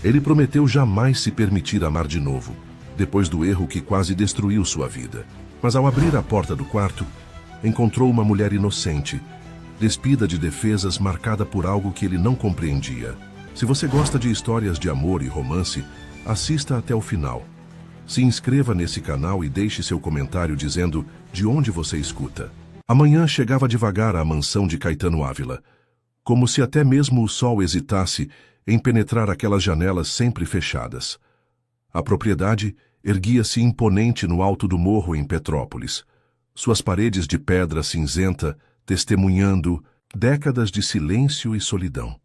Ele prometeu jamais se permitir amar de novo, depois do erro que quase destruiu sua vida. Mas ao abrir a porta do quarto, encontrou uma mulher inocente, despida de defesas, marcada por algo que ele não compreendia. Se você gosta de histórias de amor e romance, assista até o final. Se inscreva nesse canal e deixe seu comentário dizendo de onde você escuta. Amanhã chegava devagar à mansão de Caetano Ávila, como se até mesmo o sol hesitasse em penetrar aquelas janelas sempre fechadas. A propriedade erguia-se imponente no alto do morro em Petrópolis, suas paredes de pedra cinzenta testemunhando décadas de silêncio e solidão.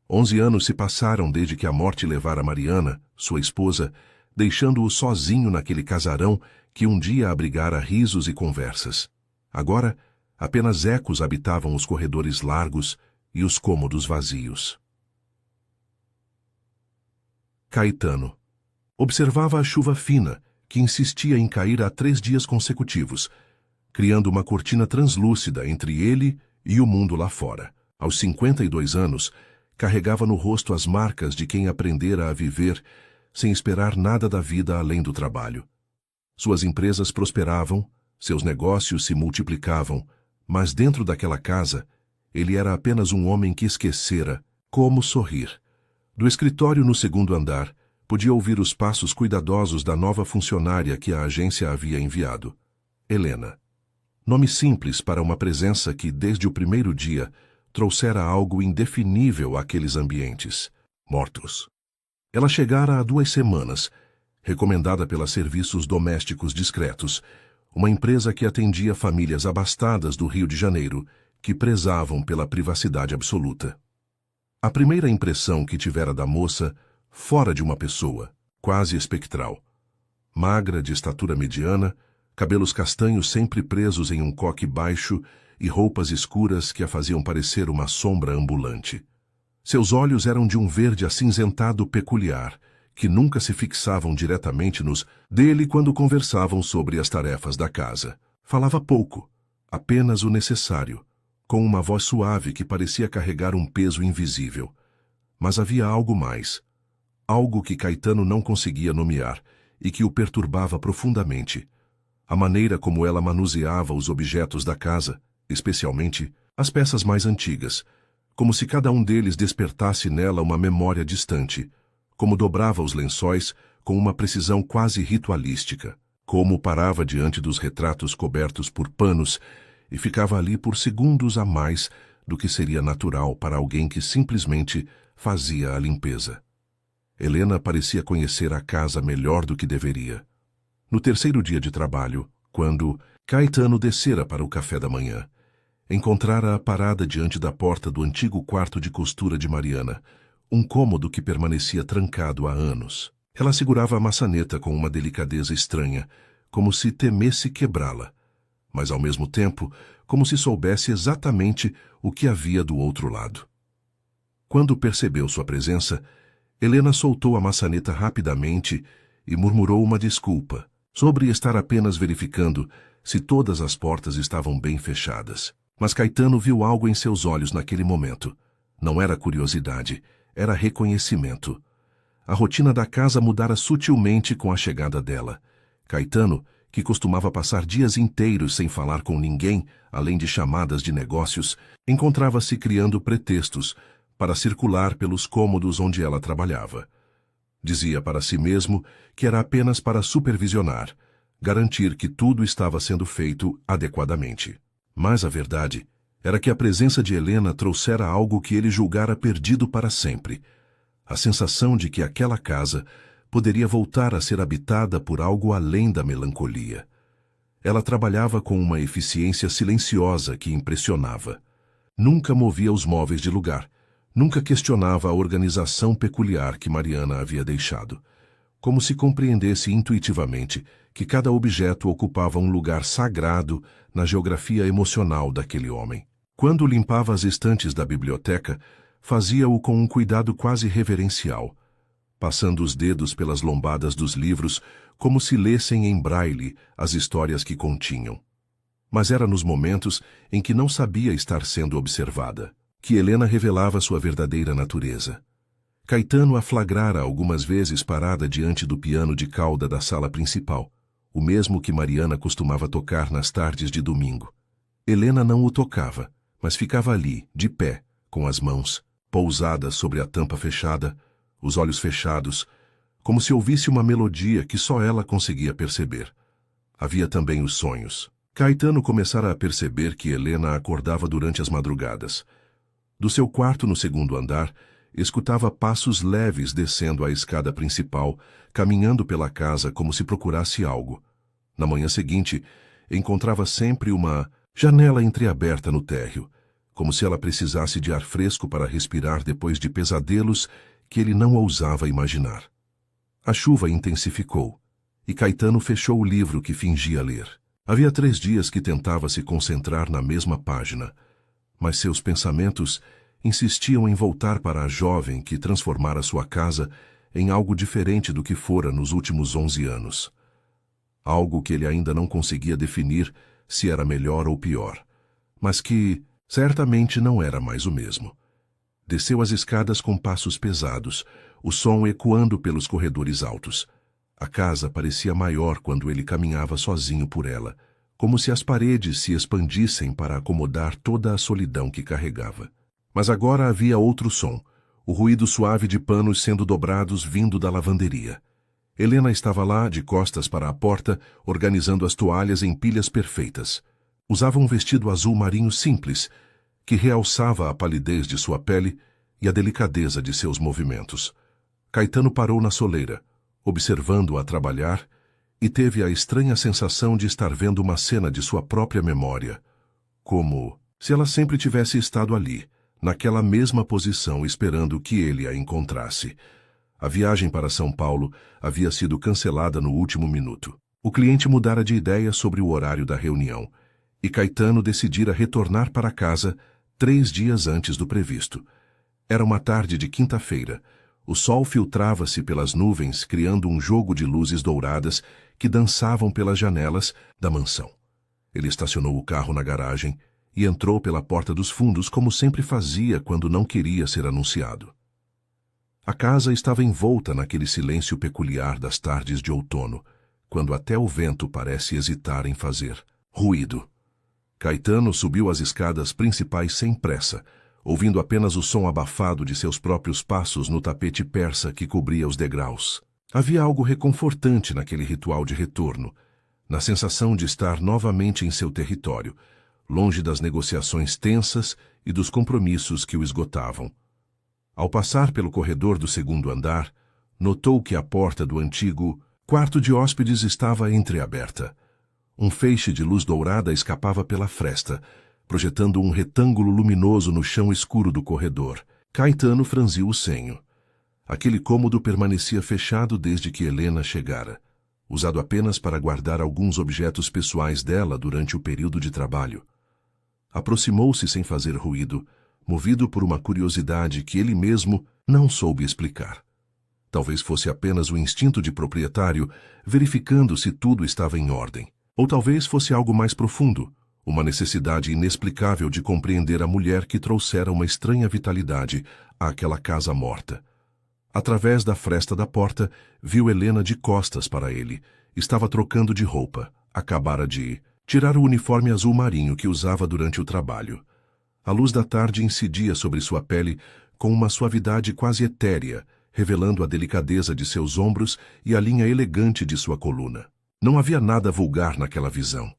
11 anos se passaram desde que a morte levara Mariana, sua esposa, deixando-o sozinho naquele casarão que um dia abrigara risos e conversas. Agora, apenas ecos habitavam os corredores largos e os cômodos vazios. Caetano observava a chuva fina, que insistia em cair há 3 dias consecutivos, criando uma cortina translúcida entre ele e o mundo lá fora. Aos 52 anos, carregava no rosto as marcas de quem aprendera a viver sem esperar nada da vida além do trabalho. Suas empresas prosperavam, seus negócios se multiplicavam, mas dentro daquela casa, ele era apenas um homem que esquecera como sorrir. Do escritório no 2º andar, podia ouvir os passos cuidadosos da nova funcionária que a agência havia enviado. Helena. Nome simples para uma presença que, desde o primeiro dia, trouxera algo indefinível àqueles ambientes. Mortos. Ela chegara há 2 semanas, recomendada pela Serviços Domésticos Discretos, uma empresa que atendia famílias abastadas do Rio de Janeiro, que prezavam pela privacidade absoluta. A primeira impressão que tivera da moça, fora de uma pessoa, quase espectral. Magra, de estatura mediana, cabelos castanhos sempre presos em um coque baixo e roupas escuras que a faziam parecer uma sombra ambulante. Seus olhos eram de um verde acinzentado peculiar, que nunca se fixavam diretamente nos dele quando conversavam sobre as tarefas da casa. Falava pouco, apenas o necessário, com uma voz suave que parecia carregar um peso invisível. Mas havia algo mais. Algo que Caetano não conseguia nomear e que o perturbava profundamente. A maneira como ela manuseava os objetos da casa, especialmente as peças mais antigas, como se cada um deles despertasse nela uma memória distante, como dobrava os lençóis com uma precisão quase ritualística, como parava diante dos retratos cobertos por panos e ficava ali por segundos a mais do que seria natural para alguém que simplesmente fazia a limpeza. Helena parecia conhecer a casa melhor do que deveria. No 3º dia de trabalho, quando Caetano descera para o café da manhã, encontrara-a parada diante da porta do antigo quarto de costura de Mariana, um cômodo que permanecia trancado há anos. Ela segurava a maçaneta com uma delicadeza estranha, como se temesse quebrá-la, mas ao mesmo tempo como se soubesse exatamente o que havia do outro lado. Quando percebeu sua presença, Helena soltou a maçaneta rapidamente e murmurou uma desculpa sobre estar apenas verificando se todas as portas estavam bem fechadas. Mas Caetano viu algo em seus olhos naquele momento. Não era curiosidade, era reconhecimento. A rotina da casa mudara sutilmente com a chegada dela. Caetano, que costumava passar dias inteiros sem falar com ninguém, além de chamadas de negócios, encontrava-se criando pretextos para circular pelos cômodos onde ela trabalhava. Dizia para si mesmo que era apenas para supervisionar, garantir que tudo estava sendo feito adequadamente. Mas a verdade era que a presença de Helena trouxera algo que ele julgara perdido para sempre. A sensação de que aquela casa poderia voltar a ser habitada por algo além da melancolia. Ela trabalhava com uma eficiência silenciosa que impressionava. Nunca movia os móveis de lugar. Nunca questionava a organização peculiar que Mariana havia deixado. Como se compreendesse intuitivamente que cada objeto ocupava um lugar sagrado na geografia emocional daquele homem. Quando limpava as estantes da biblioteca, fazia-o com um cuidado quase reverencial, passando os dedos pelas lombadas dos livros como se lessem em braille as histórias que continham. Mas era nos momentos em que não sabia estar sendo observada que Helena revelava sua verdadeira natureza. Caetano a flagrara algumas vezes parada diante do piano de cauda da sala principal, o mesmo que Mariana costumava tocar nas tardes de domingo. Helena não o tocava, mas ficava ali, de pé, com as mãos pousadas sobre a tampa fechada, os olhos fechados, como se ouvisse uma melodia que só ela conseguia perceber. Havia também os sonhos. Caetano começara a perceber que Helena acordava durante as madrugadas. Do seu quarto no segundo andar, escutava passos leves descendo a escada principal, caminhando pela casa como se procurasse algo. Na manhã seguinte, encontrava sempre uma janela entreaberta no térreo, como se ela precisasse de ar fresco para respirar depois de pesadelos que ele não ousava imaginar. A chuva intensificou, e Caetano fechou o livro que fingia ler. Havia 3 dias que tentava se concentrar na mesma página, mas seus pensamentos insistiam em voltar para a jovem que transformara sua casa em algo diferente do que fora nos últimos 11 anos. Algo que ele ainda não conseguia definir se era melhor ou pior, mas que certamente não era mais o mesmo. Desceu as escadas com passos pesados, o som ecoando pelos corredores altos. A casa parecia maior quando ele caminhava sozinho por ela, como se as paredes se expandissem para acomodar toda a solidão que carregava. Mas agora havia outro som, o ruído suave de panos sendo dobrados vindo da lavanderia. Helena estava lá, de costas para a porta, organizando as toalhas em pilhas perfeitas. Usava um vestido azul marinho simples, que realçava a palidez de sua pele e a delicadeza de seus movimentos. Caetano parou na soleira, observando-a trabalhar, e teve a estranha sensação de estar vendo uma cena de sua própria memória, como se ela sempre tivesse estado ali, naquela mesma posição, esperando que ele a encontrasse. A viagem para São Paulo havia sido cancelada no último minuto. O cliente mudara de ideia sobre o horário da reunião, e Caetano decidira retornar para casa 3 dias antes do previsto. Era uma tarde de quinta-feira. O sol filtrava-se pelas nuvens, criando um jogo de luzes douradas que dançavam pelas janelas da mansão. Ele estacionou o carro na garagem e entrou pela porta dos fundos como sempre fazia quando não queria ser anunciado. A casa estava envolta naquele silêncio peculiar das tardes de outono, quando até o vento parece hesitar em fazer ruído. Caetano subiu as escadas principais sem pressa, ouvindo apenas o som abafado de seus próprios passos no tapete persa que cobria os degraus. Havia algo reconfortante naquele ritual de retorno, na sensação de estar novamente em seu território, longe das negociações tensas e dos compromissos que o esgotavam. Ao passar pelo corredor do segundo andar, notou que a porta do antigo quarto de hóspedes estava entreaberta. Um feixe de luz dourada escapava pela fresta, projetando um retângulo luminoso no chão escuro do corredor. Caetano franziu o senho. Aquele cômodo permanecia fechado desde que Helena chegara, usado apenas para guardar alguns objetos pessoais dela durante o período de trabalho. Aproximou-se sem fazer ruído, movido por uma curiosidade que ele mesmo não soube explicar. Talvez fosse apenas o instinto de proprietário, verificando se tudo estava em ordem. Ou talvez fosse algo mais profundo, uma necessidade inexplicável de compreender a mulher que trouxera uma estranha vitalidade àquela casa morta. Através da fresta da porta, viu Helena de costas para ele. Estava trocando de roupa. Acabara de tirar o uniforme azul marinho que usava durante o trabalho. A luz da tarde incidia sobre sua pele com uma suavidade quase etérea, revelando a delicadeza de seus ombros e a linha elegante de sua coluna. Não havia nada vulgar naquela visão.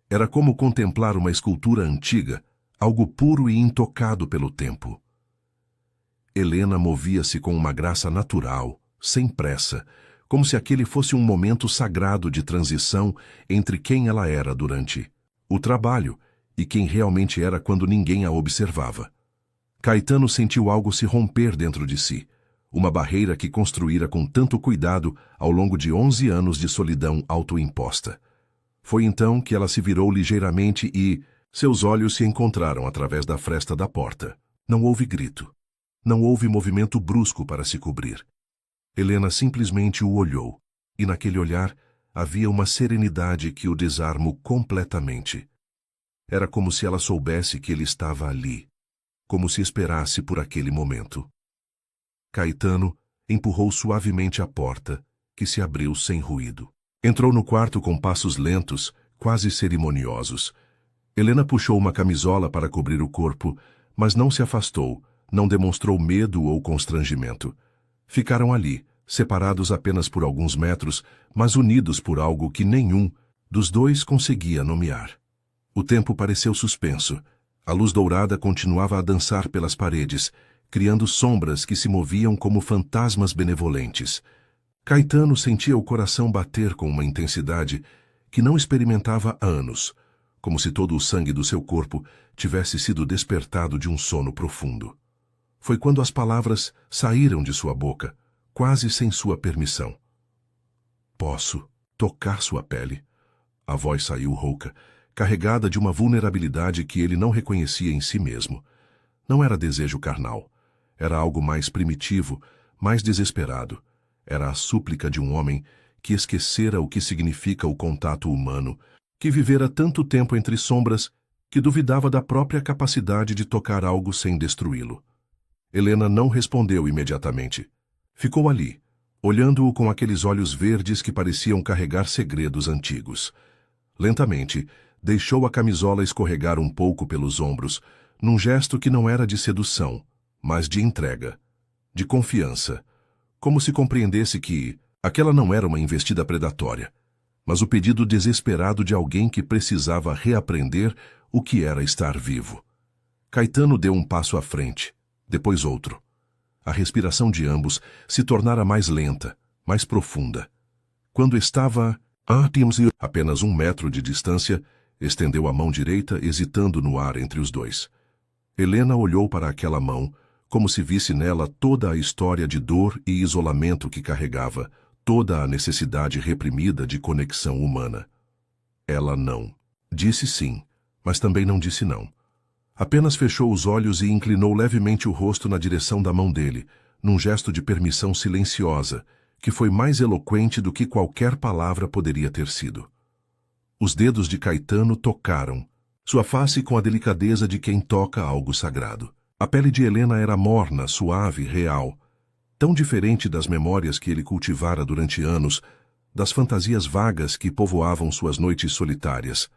Era como contemplar uma escultura antiga, algo puro e intocado pelo tempo. Helena movia-se com uma graça natural, sem pressa, como se aquele fosse um momento sagrado de transição entre quem ela era durante o trabalho e quem realmente era quando ninguém a observava. Caetano sentiu algo se romper dentro de si, uma barreira que construíra com tanto cuidado ao longo de 11 anos de solidão autoimposta. Foi então que ela se virou ligeiramente e seus olhos se encontraram através da fresta da porta. Não houve grito. Não houve movimento brusco para se cobrir. Helena simplesmente o olhou, e naquele olhar havia uma serenidade que o desarmou completamente. Era como se ela soubesse que ele estava ali, como se esperasse por aquele momento. Caetano empurrou suavemente a porta, que se abriu sem ruído. Entrou no quarto com passos lentos, quase cerimoniosos. Helena puxou uma camisola para cobrir o corpo, mas não se afastou, não demonstrou medo ou constrangimento. Ficaram ali, separados apenas por alguns metros, mas unidos por algo que nenhum dos dois conseguia nomear. O tempo pareceu suspenso. A luz dourada continuava a dançar pelas paredes, criando sombras que se moviam como fantasmas benevolentes. Caetano sentia o coração bater com uma intensidade que não experimentava há anos, como se todo o sangue do seu corpo tivesse sido despertado de um sono profundo. Foi quando as palavras saíram de sua boca, quase sem sua permissão. Posso tocar sua pele. A voz saiu rouca, carregada de uma vulnerabilidade que ele não reconhecia em si mesmo. Não era desejo carnal. Era algo mais primitivo, mais desesperado. Era a súplica de um homem que esquecera o que significa o contato humano, que vivera tanto tempo entre sombras que duvidava da própria capacidade de tocar algo sem destruí-lo. Helena não respondeu imediatamente. Ficou ali, olhando-o com aqueles olhos verdes que pareciam carregar segredos antigos. Lentamente, deixou a camisola escorregar um pouco pelos ombros, num gesto que não era de sedução, mas de entrega, de confiança, como se compreendesse que aquela não era uma investida predatória, mas o pedido desesperado de alguém que precisava reaprender o que era estar vivo. Caetano deu um passo à frente, depois outro. A respiração de ambos se tornara mais lenta, mais profunda. Quando estava a apenas 1 metro de distância, estendeu a mão direita, hesitando no ar entre os dois. Helena olhou para aquela mão, como se visse nela toda a história de dor e isolamento que carregava, toda a necessidade reprimida de conexão humana. Ela não disse sim, mas também não disse não. Apenas fechou os olhos e inclinou levemente o rosto na direção da mão dele, num gesto de permissão silenciosa, que foi mais eloquente do que qualquer palavra poderia ter sido. Os dedos de Caetano tocaram, sua face com a delicadeza de quem toca algo sagrado. A pele de Helena era morna, suave, real, tão diferente das memórias que ele cultivara durante anos, das fantasias vagas que povoavam suas noites solitárias.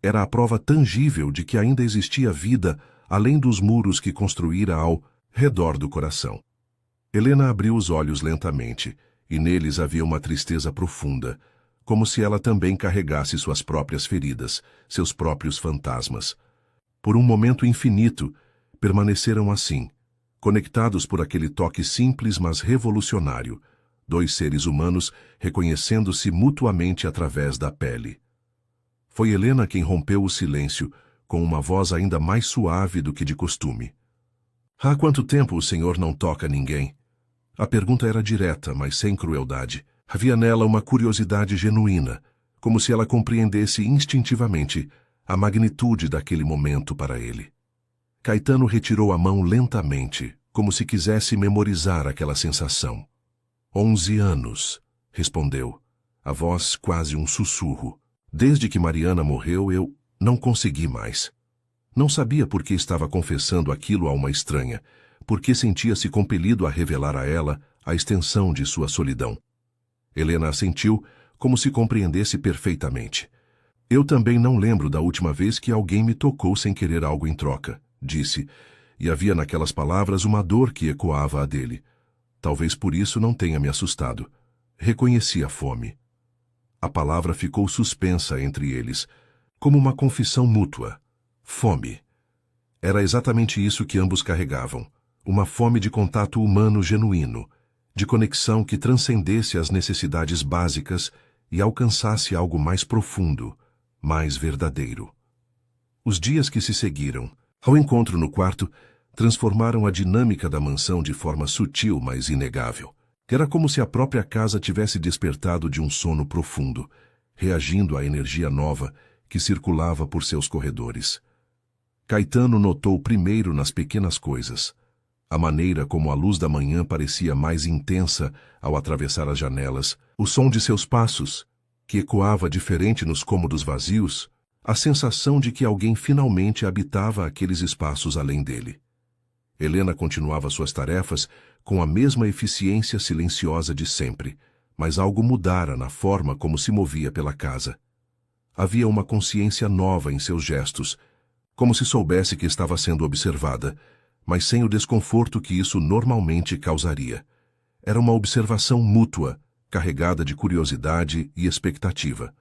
Era a prova tangível de que ainda existia vida além dos muros que construíra ao redor do coração. Helena abriu os olhos lentamente, e neles havia uma tristeza profunda, como se ela também carregasse suas próprias feridas, seus próprios fantasmas. Por um momento infinito, permaneceram assim, conectados por aquele toque simples mas revolucionário, dois seres humanos reconhecendo-se mutuamente através da pele. Foi Helena quem rompeu o silêncio, com uma voz ainda mais suave do que de costume. Há quanto tempo o senhor não toca ninguém? A pergunta era direta, mas sem crueldade. Havia nela uma curiosidade genuína, como se ela compreendesse instintivamente a magnitude daquele momento para ele. Caetano retirou a mão lentamente, como se quisesse memorizar aquela sensação. 11 anos, respondeu, a voz quase um sussurro. Desde que Mariana morreu, eu não consegui mais. Não sabia por que estava confessando aquilo a uma estranha, porque sentia-se compelido a revelar a ela a extensão de sua solidão. Helena assentiu, como se compreendesse perfeitamente. Eu também não lembro da última vez que alguém me tocou sem querer algo em troca, disse, e havia naquelas palavras uma dor que ecoava a dele. Talvez por isso não tenha me assustado. Reconheci a fome. A palavra ficou suspensa entre eles, como uma confissão mútua. Fome. Era exatamente isso que ambos carregavam. Uma fome de contato humano genuíno, de conexão que transcendesse as necessidades básicas e alcançasse algo mais profundo, mais verdadeiro. Os dias que se seguiram, ao encontro no quarto, transformaram a dinâmica da mansão de forma sutil, mas inegável. Era como se a própria casa tivesse despertado de um sono profundo, reagindo à energia nova que circulava por seus corredores. Caetano notou primeiro nas pequenas coisas, a maneira como a luz da manhã parecia mais intensa ao atravessar as janelas, o som de seus passos, que ecoava diferente nos cômodos vazios, a sensação de que alguém finalmente habitava aqueles espaços além dele. Helena continuava suas tarefas com a mesma eficiência silenciosa de sempre, mas algo mudara na forma como se movia pela casa. Havia uma consciência nova em seus gestos, como se soubesse que estava sendo observada, mas sem o desconforto que isso normalmente causaria. Era uma observação mútua, carregada de curiosidade e expectativa.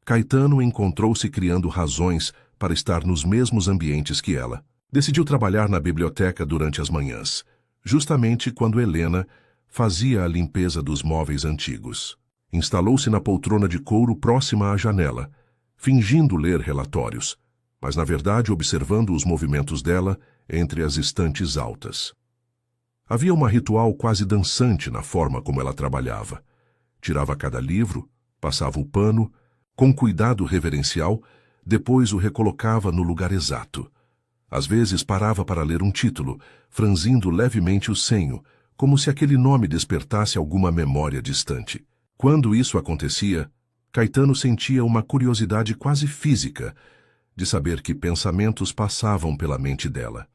Caetano encontrou-se criando razões para estar nos mesmos ambientes que ela. Decidiu trabalhar na biblioteca durante as manhãs, justamente quando Helena fazia a limpeza dos móveis antigos. Instalou-se na poltrona de couro próxima à janela, fingindo ler relatórios, mas na verdade observando os movimentos dela entre as estantes altas. Havia uma ritual quase dançante na forma como ela trabalhava. Tirava cada livro, passava o pano, com cuidado reverencial, depois o recolocava no lugar exato. Às vezes parava para ler um título, franzindo levemente o senho, como se aquele nome despertasse alguma memória distante. Quando isso acontecia, Caetano sentia uma curiosidade quase física de saber que pensamentos passavam pela mente dela.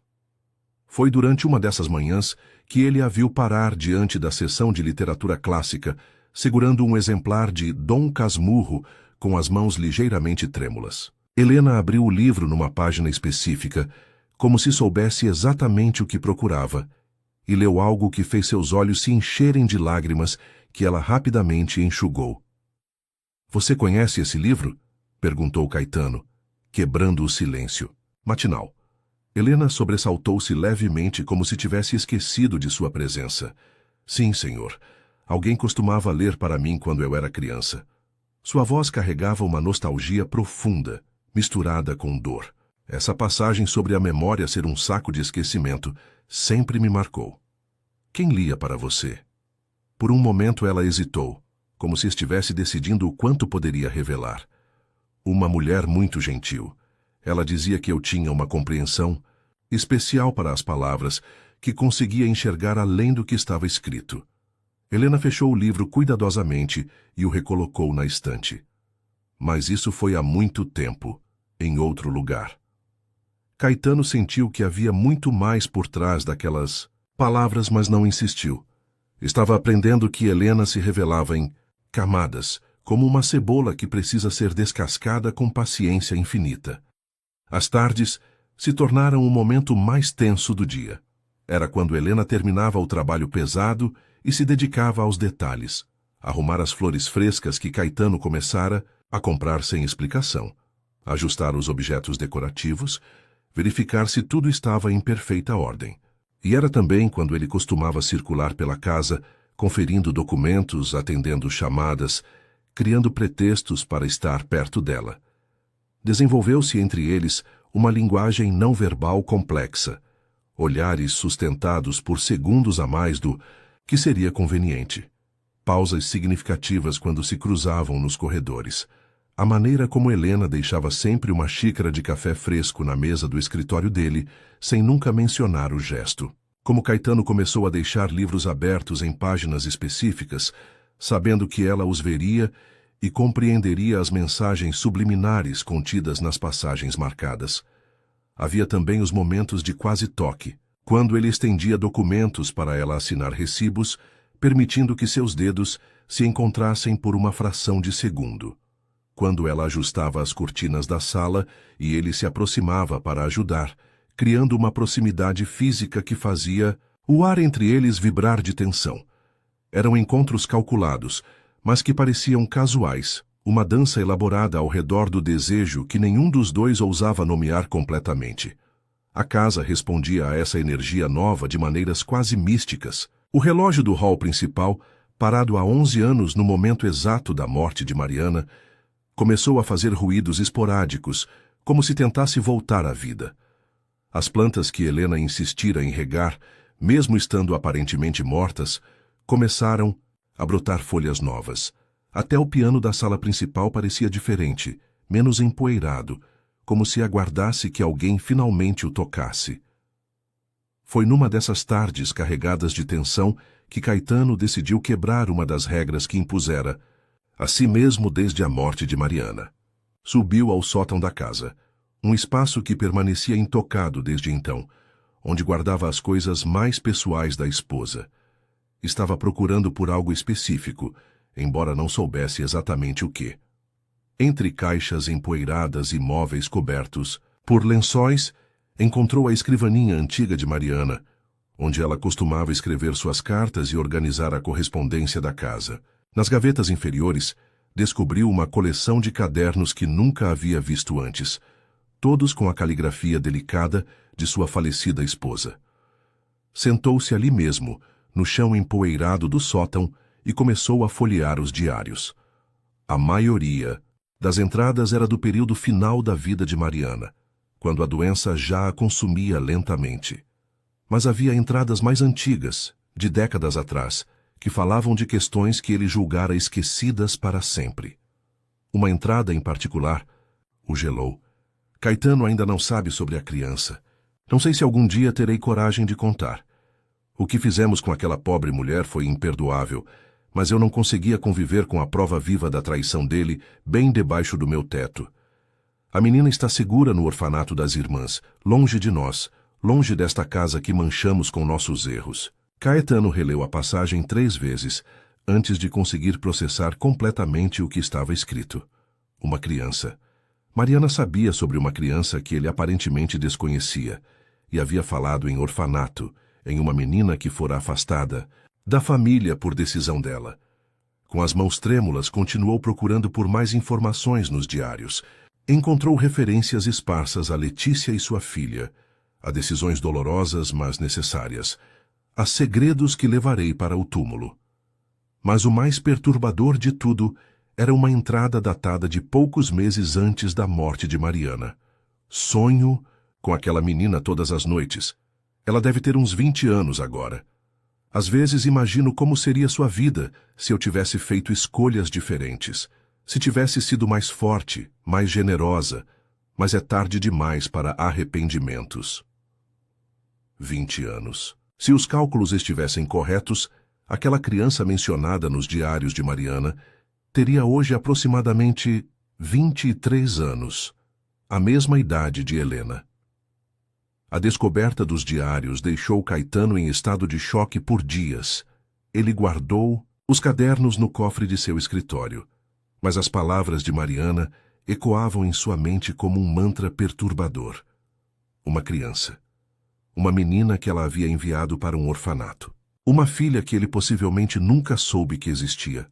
Foi durante uma dessas manhãs que ele a viu parar diante da seção de literatura clássica, segurando um exemplar de Dom Casmurro com as mãos ligeiramente trêmulas. Helena abriu o livro numa página específica, como se soubesse exatamente o que procurava, e leu algo que fez seus olhos se encherem de lágrimas que ela rapidamente enxugou. "Você conhece esse livro?" perguntou Caetano, quebrando o silêncio. Matinal. Helena sobressaltou-se levemente como se tivesse esquecido de sua presença. "Sim, senhor. Alguém costumava ler para mim quando eu era criança." Sua voz carregava uma nostalgia profunda, misturada com dor. Essa passagem sobre a memória ser um saco de esquecimento sempre me marcou. "Quem lia para você?" Por um momento ela hesitou, como se estivesse decidindo o quanto poderia revelar. "Uma mulher muito gentil. Ela dizia que eu tinha uma compreensão especial para as palavras, que conseguia enxergar além do que estava escrito." Helena fechou o livro cuidadosamente e o recolocou na estante. Mas isso foi há muito tempo, em outro lugar. Caetano sentiu que havia muito mais por trás daquelas palavras, mas não insistiu. Estava aprendendo que Helena se revelava em camadas, como uma cebola que precisa ser descascada com paciência infinita. As tardes se tornaram o momento mais tenso do dia. Era quando Helena terminava o trabalho pesado e se dedicava aos detalhes, arrumar as flores frescas que Caetano começara a comprar sem explicação, ajustar os objetos decorativos, verificar se tudo estava em perfeita ordem. E era também quando ele costumava circular pela casa, conferindo documentos, atendendo chamadas, criando pretextos para estar perto dela. Desenvolveu-se entre eles uma linguagem não verbal complexa, olhares sustentados por segundos a mais do que seria conveniente, pausas significativas quando se cruzavam nos corredores, a maneira como Helena deixava sempre uma xícara de café fresco na mesa do escritório dele, sem nunca mencionar o gesto. Como Caetano começou a deixar livros abertos em páginas específicas, sabendo que ela os veria e compreenderia as mensagens subliminares contidas nas passagens marcadas. Havia também os momentos de quase toque, quando ele estendia documentos para ela assinar recibos, permitindo que seus dedos se encontrassem por uma fração de segundo. Quando ela ajustava as cortinas da sala e ele se aproximava para ajudar, criando uma proximidade física que fazia o ar entre eles vibrar de tensão. Eram encontros calculados, mas que pareciam casuais, uma dança elaborada ao redor do desejo que nenhum dos dois ousava nomear completamente. A casa respondia a essa energia nova de maneiras quase místicas. O relógio do hall principal, parado há 11 anos no momento exato da morte de Mariana, começou a fazer ruídos esporádicos, como se tentasse voltar à vida. As plantas que Helena insistira em regar, mesmo estando aparentemente mortas, começaram a brotar folhas novas. Até o piano da sala principal parecia diferente, menos empoeirado, como se aguardasse que alguém finalmente o tocasse. Foi numa dessas tardes carregadas de tensão que Caetano decidiu quebrar uma das regras que impusera a si mesmo desde a morte de Mariana. Subiu ao sótão da casa, um espaço que permanecia intocado desde então, onde guardava as coisas mais pessoais da esposa. Estava procurando por algo específico, embora não soubesse exatamente o que. Entre caixas empoeiradas e móveis cobertos por lençóis, encontrou a escrivaninha antiga de Mariana, onde ela costumava escrever suas cartas e organizar a correspondência da casa. Nas gavetas inferiores, descobriu uma coleção de cadernos que nunca havia visto antes, todos com a caligrafia delicada de sua falecida esposa. Sentou-se ali mesmo, no chão empoeirado do sótão, e começou a folhear os diários. A maioria das entradas era do período final da vida de Mariana, quando a doença já a consumia lentamente. Mas havia entradas mais antigas, de décadas atrás, que falavam de questões que ele julgara esquecidas para sempre. Uma entrada em particular o gelou. Caetano ainda não sabe sobre a criança. Não sei se algum dia terei coragem de contar. O que fizemos com aquela pobre mulher foi imperdoável, mas eu não conseguia conviver com a prova viva da traição dele bem debaixo do meu teto. A menina está segura no orfanato das irmãs, longe de nós, longe desta casa que manchamos com nossos erros. Caetano releu a passagem 3 vezes, antes de conseguir processar completamente o que estava escrito. Uma criança. Mariana sabia sobre uma criança que ele aparentemente desconhecia, e havia falado em orfanato, em uma menina que fora afastada da família por decisão dela. Com as mãos trêmulas, continuou procurando por mais informações nos diários. Encontrou referências esparsas a Letícia e sua filha, a decisões dolorosas, mas necessárias, a segredos que levarei para o túmulo. Mas o mais perturbador de tudo era uma entrada datada de poucos meses antes da morte de Mariana. Sonho com aquela menina todas as noites. Ela deve ter uns 20 anos agora. Às vezes imagino como seria sua vida se eu tivesse feito escolhas diferentes, se tivesse sido mais forte, mais generosa, mas é tarde demais para arrependimentos. 20 anos. Se os cálculos estivessem corretos, aquela criança mencionada nos diários de Mariana teria hoje aproximadamente 23 anos, a mesma idade de Helena. A descoberta dos diários deixou Caetano em estado de choque por dias. Ele guardou os cadernos no cofre de seu escritório, mas as palavras de Mariana ecoavam em sua mente como um mantra perturbador. Uma criança. Uma menina que ela havia enviado para um orfanato. Uma filha que ele possivelmente nunca soube que existia.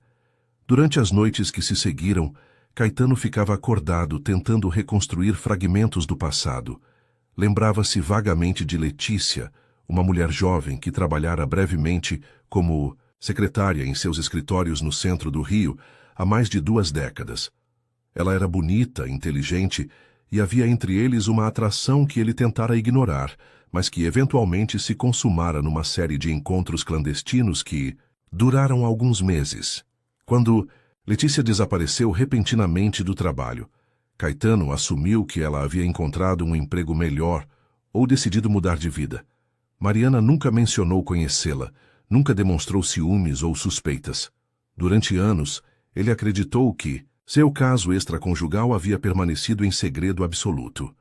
Durante as noites que se seguiram, Caetano ficava acordado tentando reconstruir fragmentos do passado. Lembrava-se vagamente de Letícia, uma mulher jovem que trabalhara brevemente como secretária em seus escritórios no centro do Rio há mais de 2 décadas. Ela era bonita, inteligente, e havia entre eles uma atração que ele tentara ignorar, mas que eventualmente se consumara numa série de encontros clandestinos que duraram alguns meses. Quando Letícia desapareceu repentinamente do trabalho, Caetano assumiu que ela havia encontrado um emprego melhor ou decidido mudar de vida. Mariana nunca mencionou conhecê-la, nunca demonstrou ciúmes ou suspeitas. Durante anos, ele acreditou que seu caso extraconjugal havia permanecido em segredo absoluto.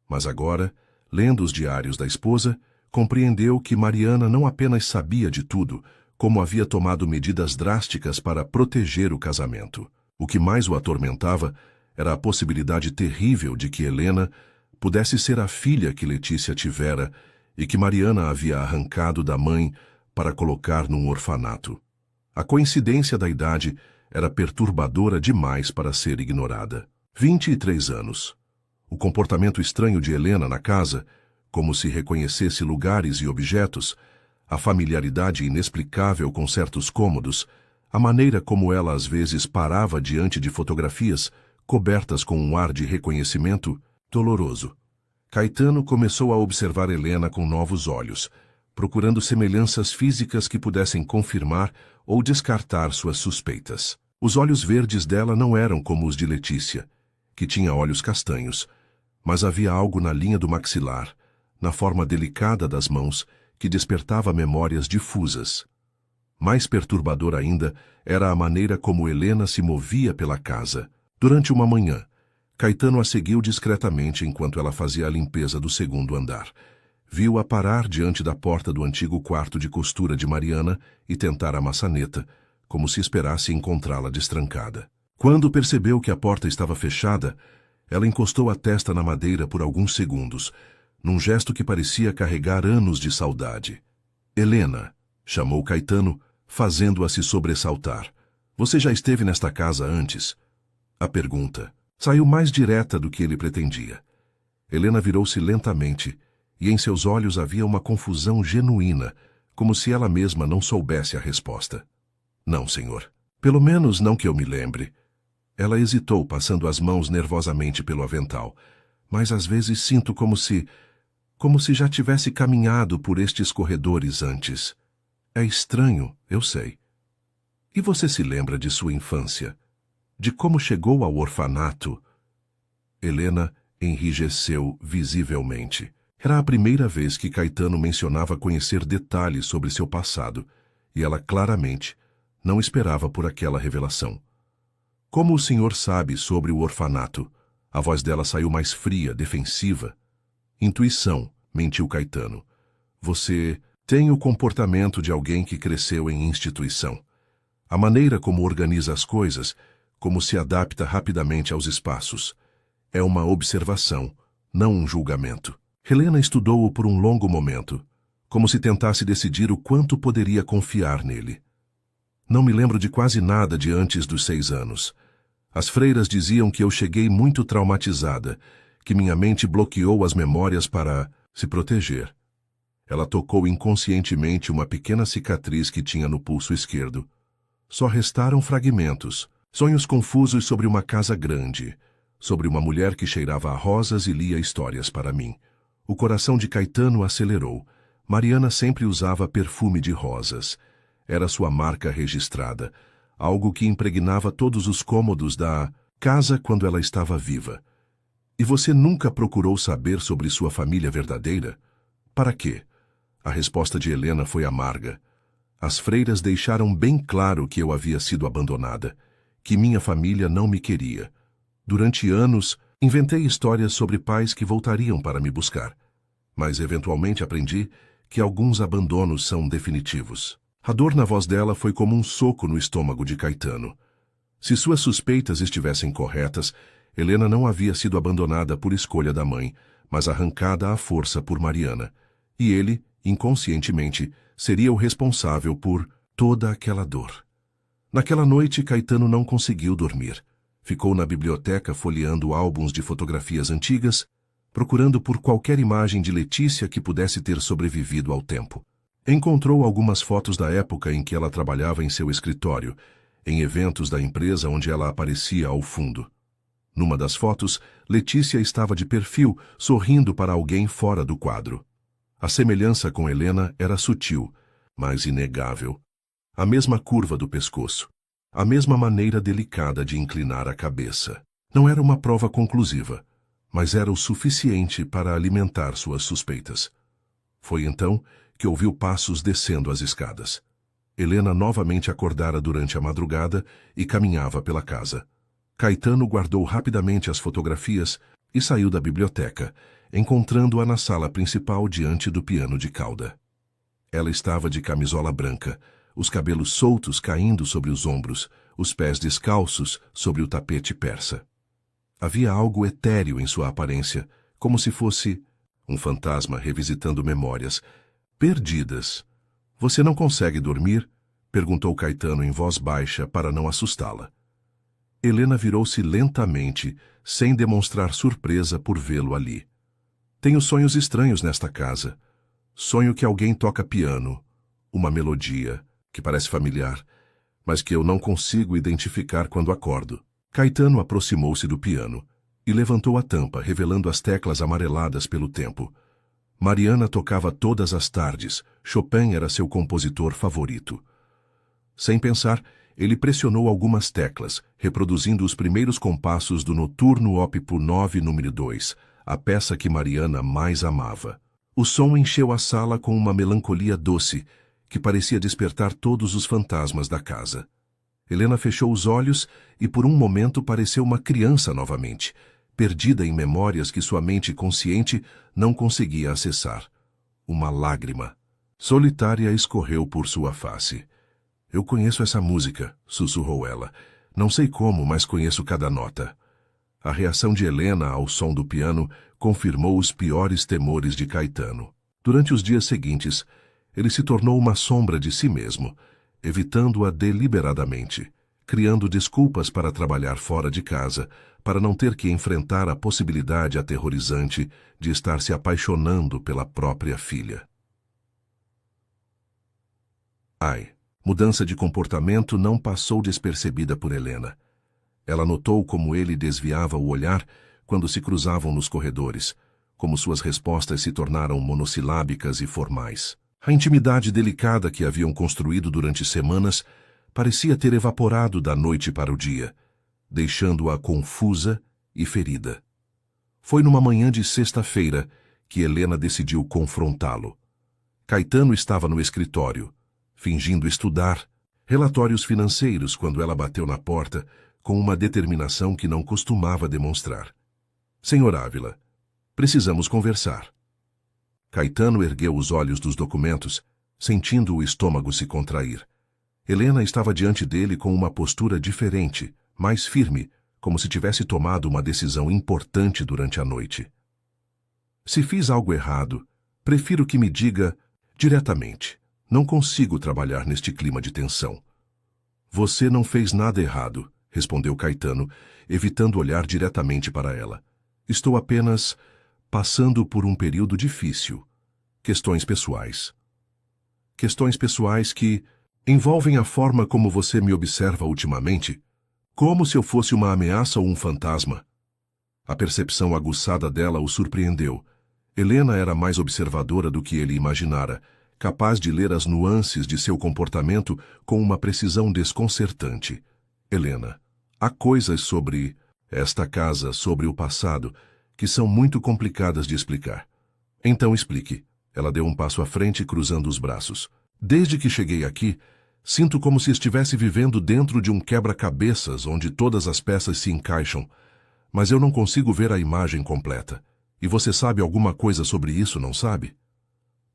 Mas agora, lendo os diários da esposa, compreendeu que Mariana não apenas sabia de tudo, como havia tomado medidas drásticas para proteger o casamento. O que mais o atormentava era a possibilidade terrível de que Helena pudesse ser a filha que Letícia tivera e que Mariana havia arrancado da mãe para colocar num orfanato. A coincidência da idade era perturbadora demais para ser ignorada. 23 anos. O comportamento estranho de Helena na casa, como se reconhecesse lugares e objetos, a familiaridade inexplicável com certos cômodos, a maneira como ela às vezes parava diante de fotografias cobertas com um ar de reconhecimento doloroso. Caetano começou a observar Helena com novos olhos, procurando semelhanças físicas que pudessem confirmar ou descartar suas suspeitas. Os olhos verdes dela não eram como os de Letícia, que tinha olhos castanhos, mas havia algo na linha do maxilar, na forma delicada das mãos, que despertava memórias difusas. Mais perturbador ainda era a maneira como Helena se movia pela casa. Durante uma manhã, Caetano a seguiu discretamente enquanto ela fazia a limpeza do 2º andar. Viu-a parar diante da porta do antigo quarto de costura de Mariana e tentar a maçaneta, como se esperasse encontrá-la destrancada. Quando percebeu que a porta estava fechada, ela encostou a testa na madeira por alguns segundos, num gesto que parecia carregar anos de saudade. Helena, chamou Caetano, fazendo-a se sobressaltar. Você já esteve nesta casa antes? A pergunta saiu mais direta do que ele pretendia. Helena virou-se lentamente, e em seus olhos havia uma confusão genuína, como se ela mesma não soubesse a resposta. Não, senhor. Pelo menos não que eu me lembre. Ela hesitou, passando as mãos nervosamente pelo avental, mas às vezes sinto como se já tivesse caminhado por estes corredores antes. É estranho, eu sei. E você se lembra de sua infância? De como chegou ao orfanato? Helena enrijeceu visivelmente. Era a primeira vez que Caetano mencionava conhecer detalhes sobre seu passado, e ela claramente não esperava por aquela revelação. Como o senhor sabe sobre o orfanato? A voz dela saiu mais fria, defensiva. Intuição, mentiu Caetano. Você tem o comportamento de alguém que cresceu em instituição. A maneira como organiza as coisas, como se adapta rapidamente aos espaços. É uma observação, não um julgamento. Helena estudou-o por um longo momento, como se tentasse decidir o quanto poderia confiar nele. Não me lembro de quase nada de antes dos 6 anos. As freiras diziam que eu cheguei muito traumatizada, que minha mente bloqueou as memórias para se proteger. Ela tocou inconscientemente uma pequena cicatriz que tinha no pulso esquerdo. Só restaram fragmentos, sonhos confusos sobre uma casa grande, sobre uma mulher que cheirava a rosas e lia histórias para mim. O coração de Caetano acelerou. Mariana sempre usava perfume de rosas. Era sua marca registrada, algo que impregnava todos os cômodos da casa quando ela estava viva. E você nunca procurou saber sobre sua família verdadeira? Para quê? A resposta de Helena foi amarga. As freiras deixaram bem claro que eu havia sido abandonada, que minha família não me queria. Durante anos, inventei histórias sobre pais que voltariam para me buscar, mas eventualmente aprendi que alguns abandonos são definitivos. A dor na voz dela foi como um soco no estômago de Caetano. Se suas suspeitas estivessem corretas, Helena não havia sido abandonada por escolha da mãe, mas arrancada à força por Mariana. E ele, inconscientemente, seria o responsável por toda aquela dor. Naquela noite, Caetano não conseguiu dormir. Ficou na biblioteca folheando álbuns de fotografias antigas, procurando por qualquer imagem de Letícia que pudesse ter sobrevivido ao tempo. Encontrou algumas fotos da época em que ela trabalhava em seu escritório, em eventos da empresa onde ela aparecia ao fundo. Numa das fotos, Letícia estava de perfil, sorrindo para alguém fora do quadro. A semelhança com Helena era sutil, mas inegável. A mesma curva do pescoço, a mesma maneira delicada de inclinar a cabeça. Não era uma prova conclusiva, mas era o suficiente para alimentar suas suspeitas. Foi então que ouviu passos descendo as escadas. Helena novamente acordara durante a madrugada e caminhava pela casa. Caetano guardou rapidamente as fotografias e saiu da biblioteca, encontrando-a na sala principal diante do piano de cauda. Ela estava de camisola branca, os cabelos soltos caindo sobre os ombros, os pés descalços sobre o tapete persa. Havia algo etéreo em sua aparência, como se fosse um fantasma revisitando memórias perdidas. Você não consegue dormir? Perguntou Caetano em voz baixa para não assustá-la. Helena virou-se lentamente, sem demonstrar surpresa por vê-lo ali. Tenho sonhos estranhos nesta casa. Sonho que alguém toca piano, uma melodia, que parece familiar, mas que eu não consigo identificar quando acordo. Caetano aproximou-se do piano e levantou a tampa, revelando as teclas amareladas pelo tempo. Mariana tocava todas as tardes. Chopin era seu compositor favorito. Sem pensar, ele pressionou algumas teclas, reproduzindo os primeiros compassos do Noturno Op. 9, número 2, a peça que Mariana mais amava. O som encheu a sala com uma melancolia doce, que parecia despertar todos os fantasmas da casa. Helena fechou os olhos e por um momento pareceu uma criança novamente, perdida em memórias que sua mente consciente não conseguia acessar. Uma lágrima solitária escorreu por sua face. Eu conheço essa música, sussurrou ela. Não sei como, mas conheço cada nota. A reação de Helena ao som do piano confirmou os piores temores de Caetano. Durante os dias seguintes, ele se tornou uma sombra de si mesmo, evitando-a deliberadamente, criando desculpas para trabalhar fora de casa, para não ter que enfrentar a possibilidade aterrorizante de estar se apaixonando pela própria filha. Mudança de comportamento não passou despercebida por Helena. Ela notou como ele desviava o olhar quando se cruzavam nos corredores, como suas respostas se tornaram monossilábicas e formais. A intimidade delicada que haviam construído durante semanas parecia ter evaporado da noite para o dia, deixando-a confusa e ferida. Foi numa manhã de sexta-feira que Helena decidiu confrontá-lo. Caetano estava no escritório, fingindo estudar relatórios financeiros quando ela bateu na porta com uma determinação que não costumava demonstrar. Senhor Ávila, precisamos conversar. Caetano ergueu os olhos dos documentos, sentindo o estômago se contrair. Helena estava diante dele com uma postura diferente, mais firme, como se tivesse tomado uma decisão importante durante a noite. Se fiz algo errado, prefiro que me diga diretamente. Não consigo trabalhar neste clima de tensão. Você não fez nada errado, respondeu Caetano, evitando olhar diretamente para ela. Estou apenas passando por um período difícil. Questões pessoais. Questões pessoais que envolvem a forma como você me observa ultimamente, como se eu fosse uma ameaça ou um fantasma. A percepção aguçada dela o surpreendeu. Helena era mais observadora do que ele imaginara, capaz de ler as nuances de seu comportamento com uma precisão desconcertante. Helena, há coisas sobre esta casa, sobre o passado, que são muito complicadas de explicar. Então explique. Ela deu um passo à frente, cruzando os braços. Desde que cheguei aqui, sinto como se estivesse vivendo dentro de um quebra-cabeças onde todas as peças se encaixam, mas eu não consigo ver a imagem completa. E você sabe alguma coisa sobre isso, não sabe?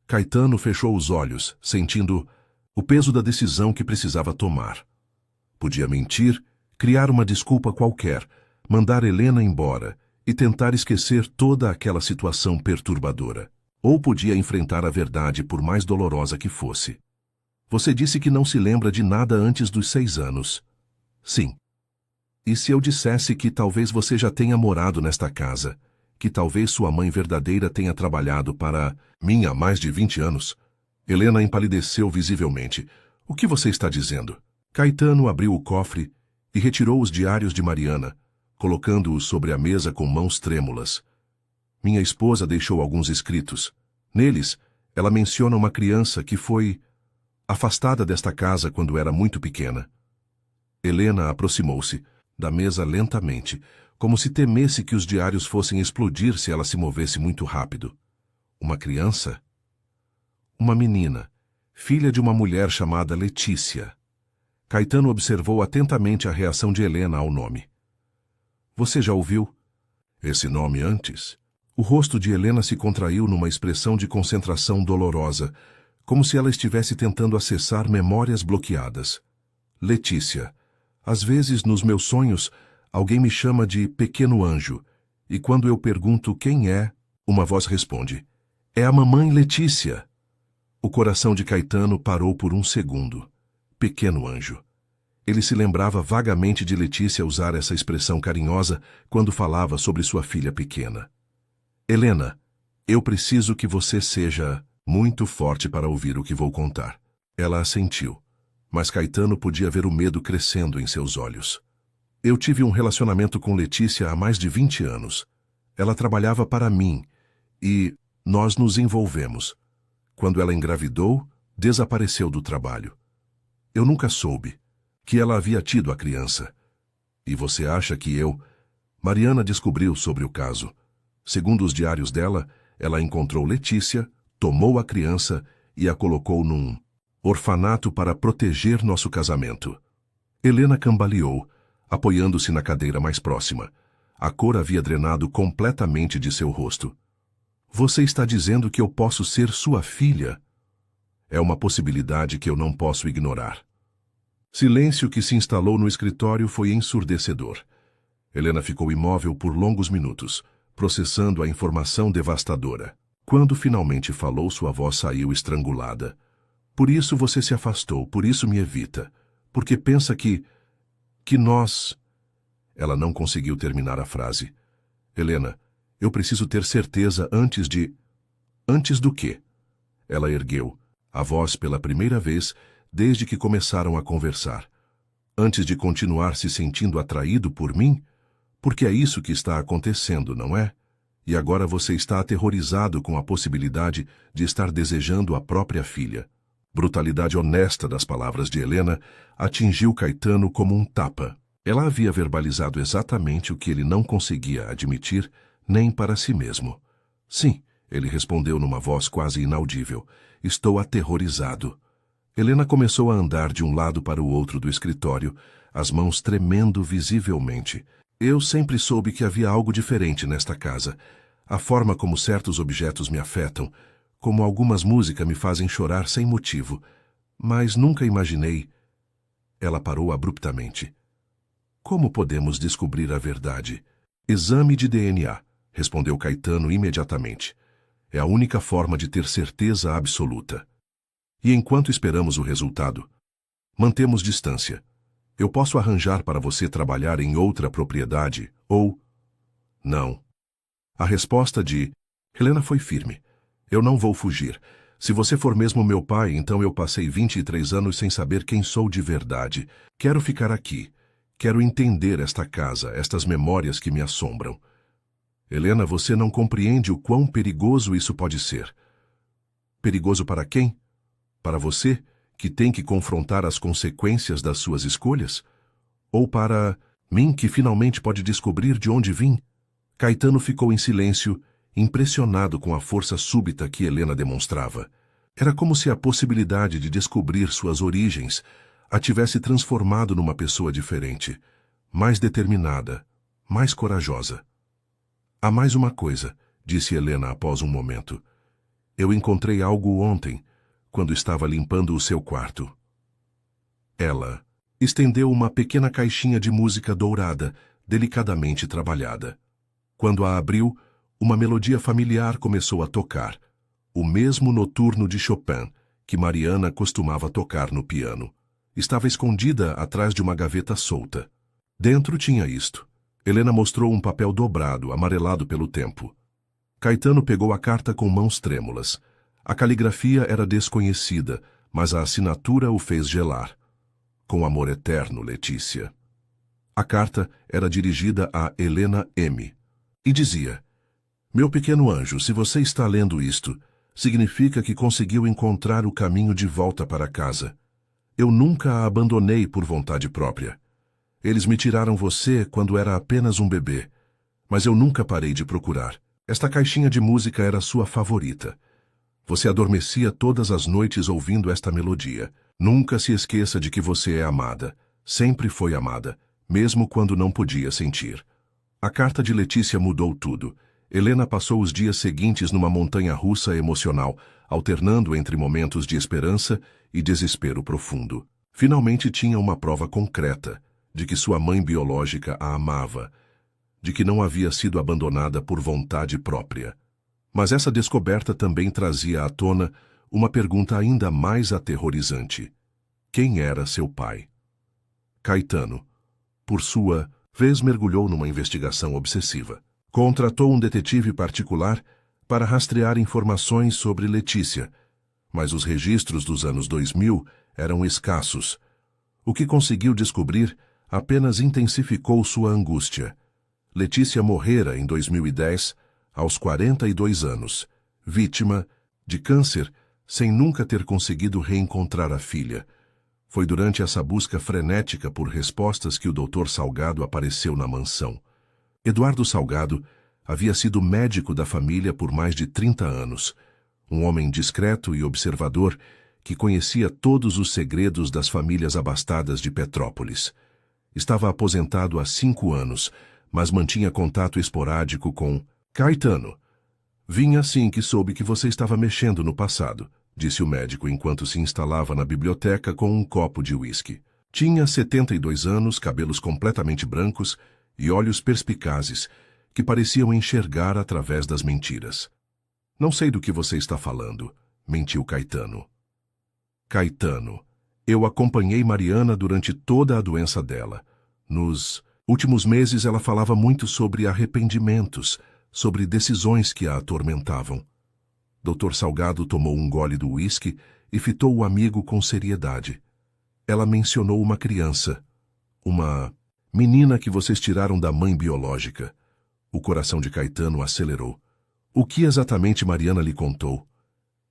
Caetano fechou os olhos, sentindo o peso da decisão que precisava tomar. Podia mentir, criar uma desculpa qualquer, mandar Helena embora e tentar esquecer toda aquela situação perturbadora. Ou podia enfrentar a verdade, por mais dolorosa que fosse. Você disse que não se lembra de nada antes dos 6 anos. Sim. E se eu dissesse que talvez você já tenha morado nesta casa, que talvez sua mãe verdadeira tenha trabalhado para mim há mais de 20 anos? Helena empalideceu visivelmente. O que você está dizendo? Caetano abriu o cofre e retirou os diários de Mariana, colocando-os sobre a mesa com mãos trêmulas. Minha esposa deixou alguns escritos. Neles, ela menciona uma criança que foi afastada desta casa quando era muito pequena. Helena aproximou-se da mesa lentamente, como se temesse que os diários fossem explodir se ela se movesse muito rápido. Uma criança? Uma menina, filha de uma mulher chamada Letícia. Caetano observou atentamente a reação de Helena ao nome. Você já ouviu esse nome antes? O rosto de Helena se contraiu numa expressão de concentração dolorosa, como se ela estivesse tentando acessar memórias bloqueadas. Letícia. Às vezes, nos meus sonhos, alguém me chama de pequeno anjo, e quando eu pergunto quem é, uma voz responde: é a mamãe Letícia. O coração de Caetano parou por um segundo. Pequeno anjo. Ele se lembrava vagamente de Letícia usar essa expressão carinhosa quando falava sobre sua filha pequena. Helena, eu preciso que você seja muito forte para ouvir o que vou contar. Ela assentiu, mas Caetano podia ver o medo crescendo em seus olhos. Eu tive um relacionamento com Letícia há mais de 20 anos. Ela trabalhava para mim e nós nos envolvemos. Quando ela engravidou, desapareceu do trabalho. Eu nunca soube que ela havia tido a criança. E você acha que eu... Mariana descobriu sobre o caso. Segundo os diários dela, ela encontrou Letícia, tomou a criança e a colocou num orfanato para proteger nosso casamento. Helena cambaleou, apoiando-se na cadeira mais próxima. A cor havia drenado completamente de seu rosto. Você está dizendo que eu posso ser sua filha? É uma possibilidade que eu não posso ignorar. Silêncio que se instalou no escritório foi ensurdecedor. Helena ficou imóvel por longos minutos, processando a informação devastadora. Quando finalmente falou, sua voz saiu estrangulada. Por isso você se afastou, por isso me evita. Porque pensa que nós... Ela não conseguiu terminar a frase. Helena, eu preciso ter certeza antes de... Antes do quê? Ela ergueu, a voz pela primeira vez desde que começaram a conversar. Antes de continuar se sentindo atraído por mim? Porque é isso que está acontecendo, não é? E agora você está aterrorizado com a possibilidade de estar desejando a própria filha. Brutalidade honesta das palavras de Helena atingiu Caetano como um tapa. Ela havia verbalizado exatamente o que ele não conseguia admitir nem para si mesmo. Sim, ele respondeu numa voz quase inaudível. Estou aterrorizado. Helena começou a andar de um lado para o outro do escritório, as mãos tremendo visivelmente. Eu sempre soube que havia algo diferente nesta casa. A forma como certos objetos me afetam, como algumas músicas me fazem chorar sem motivo. Mas nunca imaginei... Ela parou abruptamente. Como podemos descobrir a verdade? Exame de DNA, respondeu Caetano imediatamente. É a única forma de ter certeza absoluta. E enquanto esperamos o resultado, mantemos distância. Eu posso arranjar para você trabalhar em outra propriedade, ou... Não. A resposta de Helena foi firme. Eu não vou fugir. Se você for mesmo meu pai, então eu passei 23 anos sem saber quem sou de verdade. Quero ficar aqui. Quero entender esta casa, estas memórias que me assombram. Helena, você não compreende o quão perigoso isso pode ser. Perigoso para quem? Para você, que tem que confrontar as consequências das suas escolhas? Ou para mim, que finalmente pode descobrir de onde vim? Caetano ficou em silêncio, impressionado com a força súbita que Helena demonstrava. Era como se a possibilidade de descobrir suas origens a tivesse transformado numa pessoa diferente, mais determinada, mais corajosa. Há mais uma coisa, disse Helena após um momento. Eu encontrei algo ontem, quando estava limpando o seu quarto. Ela estendeu uma pequena caixinha de música dourada, delicadamente trabalhada. Quando a abriu, uma melodia familiar começou a tocar, o mesmo noturno de Chopin, que Mariana costumava tocar no piano. Estava escondida atrás de uma gaveta solta. Dentro tinha isto. Helena mostrou um papel dobrado, amarelado pelo tempo. Caetano pegou a carta com mãos trêmulas. A caligrafia era desconhecida, mas a assinatura o fez gelar. Com amor eterno, Letícia. A carta era dirigida a Helena M. E dizia: Meu pequeno anjo, se você está lendo isto, significa que conseguiu encontrar o caminho de volta para casa. Eu nunca a abandonei por vontade própria. Eles me tiraram você quando era apenas um bebê, mas eu nunca parei de procurar. Esta caixinha de música era sua favorita. Você adormecia todas as noites ouvindo esta melodia. Nunca se esqueça de que você é amada. Sempre foi amada, mesmo quando não podia sentir. A carta de Letícia mudou tudo. Helena passou os dias seguintes numa montanha-russa emocional, alternando entre momentos de esperança e desespero profundo. Finalmente tinha uma prova concreta de que sua mãe biológica a amava, de que não havia sido abandonada por vontade própria. Mas essa descoberta também trazia à tona uma pergunta ainda mais aterrorizante. Quem era seu pai? Caetano, por sua vez, mergulhou numa investigação obsessiva. Contratou um detetive particular para rastrear informações sobre Letícia, mas os registros dos anos 2000 eram escassos. O que conseguiu descobrir apenas intensificou sua angústia. Letícia morrera em 2010, aos 42 anos, vítima de câncer, sem nunca ter conseguido reencontrar a filha. Foi durante essa busca frenética por respostas que o Dr. Salgado apareceu na mansão. Eduardo Salgado havia sido médico da família por mais de 30 anos, um homem discreto e observador que conhecia todos os segredos das famílias abastadas de Petrópolis. Estava aposentado há 5 anos, mas mantinha contato esporádico com Caetano. Vim assim que soube que você estava mexendo no passado, disse o médico enquanto se instalava na biblioteca com um copo de uísque. Tinha 72 anos, cabelos completamente brancos e olhos perspicazes, que pareciam enxergar através das mentiras. Não sei do que você está falando, mentiu Caetano. Caetano, eu acompanhei Mariana durante toda a doença dela. Nos últimos meses ela falava muito sobre arrependimentos, sobre decisões que a atormentavam. Dr. Salgado tomou um gole do uísque e fitou o amigo com seriedade. Ela mencionou uma criança, uma menina que vocês tiraram da mãe biológica. O coração de Caetano acelerou. O que exatamente Mariana lhe contou?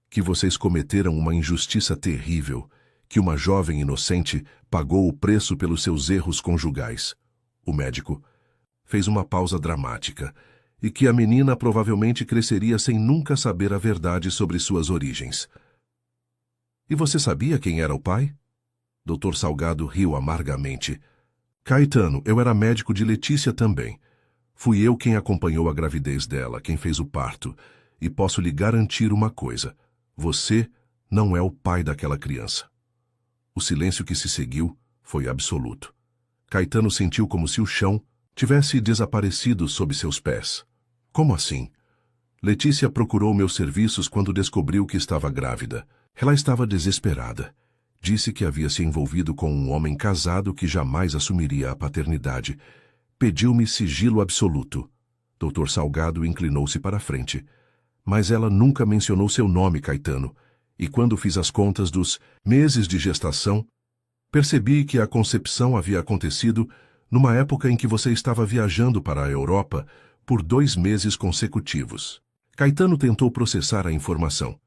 Que vocês cometeram uma injustiça terrível, que uma jovem inocente pagou o preço pelos seus erros conjugais. O médico fez uma pausa dramática, e que a menina provavelmente cresceria sem nunca saber a verdade sobre suas origens. E você sabia quem era o pai? Dr. Salgado riu amargamente. Caetano, eu era médico de Letícia também. Fui eu quem acompanhou a gravidez dela, quem fez o parto, e posso lhe garantir uma coisa. Você não é o pai daquela criança. O silêncio que se seguiu foi absoluto. Caetano sentiu como se o chão tivesse desaparecido sob seus pés. Como assim? Letícia procurou meus serviços quando descobriu que estava grávida. Ela estava desesperada. Disse que havia se envolvido com um homem casado que jamais assumiria a paternidade. Pediu-me sigilo absoluto. Dr. Salgado inclinou-se para a frente. Mas ela nunca mencionou seu nome, Caetano. E quando fiz as contas dos meses de gestação, percebi que a concepção havia acontecido numa época em que você estava viajando para a Europa por 2 meses consecutivos. Caetano tentou processar a informação.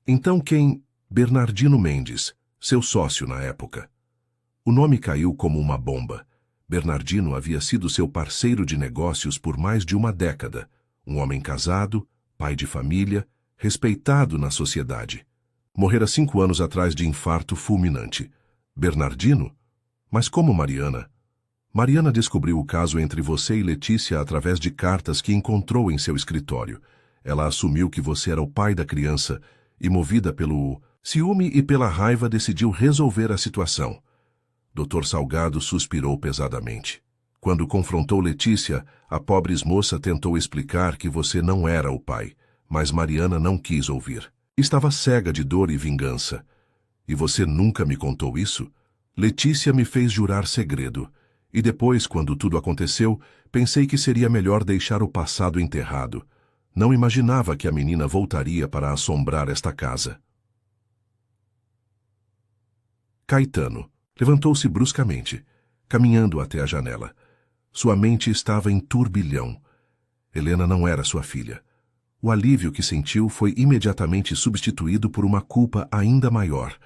Então quem? Bernardino Mendes, seu sócio na época. O nome caiu como uma bomba. Bernardino havia sido seu parceiro de negócios por mais de uma década. Um homem casado, pai de família, respeitado na sociedade. Morrera 5 anos atrás de infarto fulminante. Bernardino? Mas como Mariana? Mariana descobriu o caso entre você e Letícia através de cartas que encontrou em seu escritório. Ela assumiu que você era o pai da criança e, movida pelo ciúme e pela raiva, decidiu resolver a situação. Dr. Salgado suspirou pesadamente. Quando confrontou Letícia, a pobre moça tentou explicar que você não era o pai, mas Mariana não quis ouvir. Estava cega de dor e vingança. E você nunca me contou isso? Letícia me fez jurar segredo. E depois, quando tudo aconteceu, pensei que seria melhor deixar o passado enterrado. Não imaginava que a menina voltaria para assombrar esta casa. Caetano levantou-se bruscamente, caminhando até a janela. Sua mente estava em turbilhão. Helena não era sua filha. O alívio que sentiu foi imediatamente substituído por uma culpa ainda maior.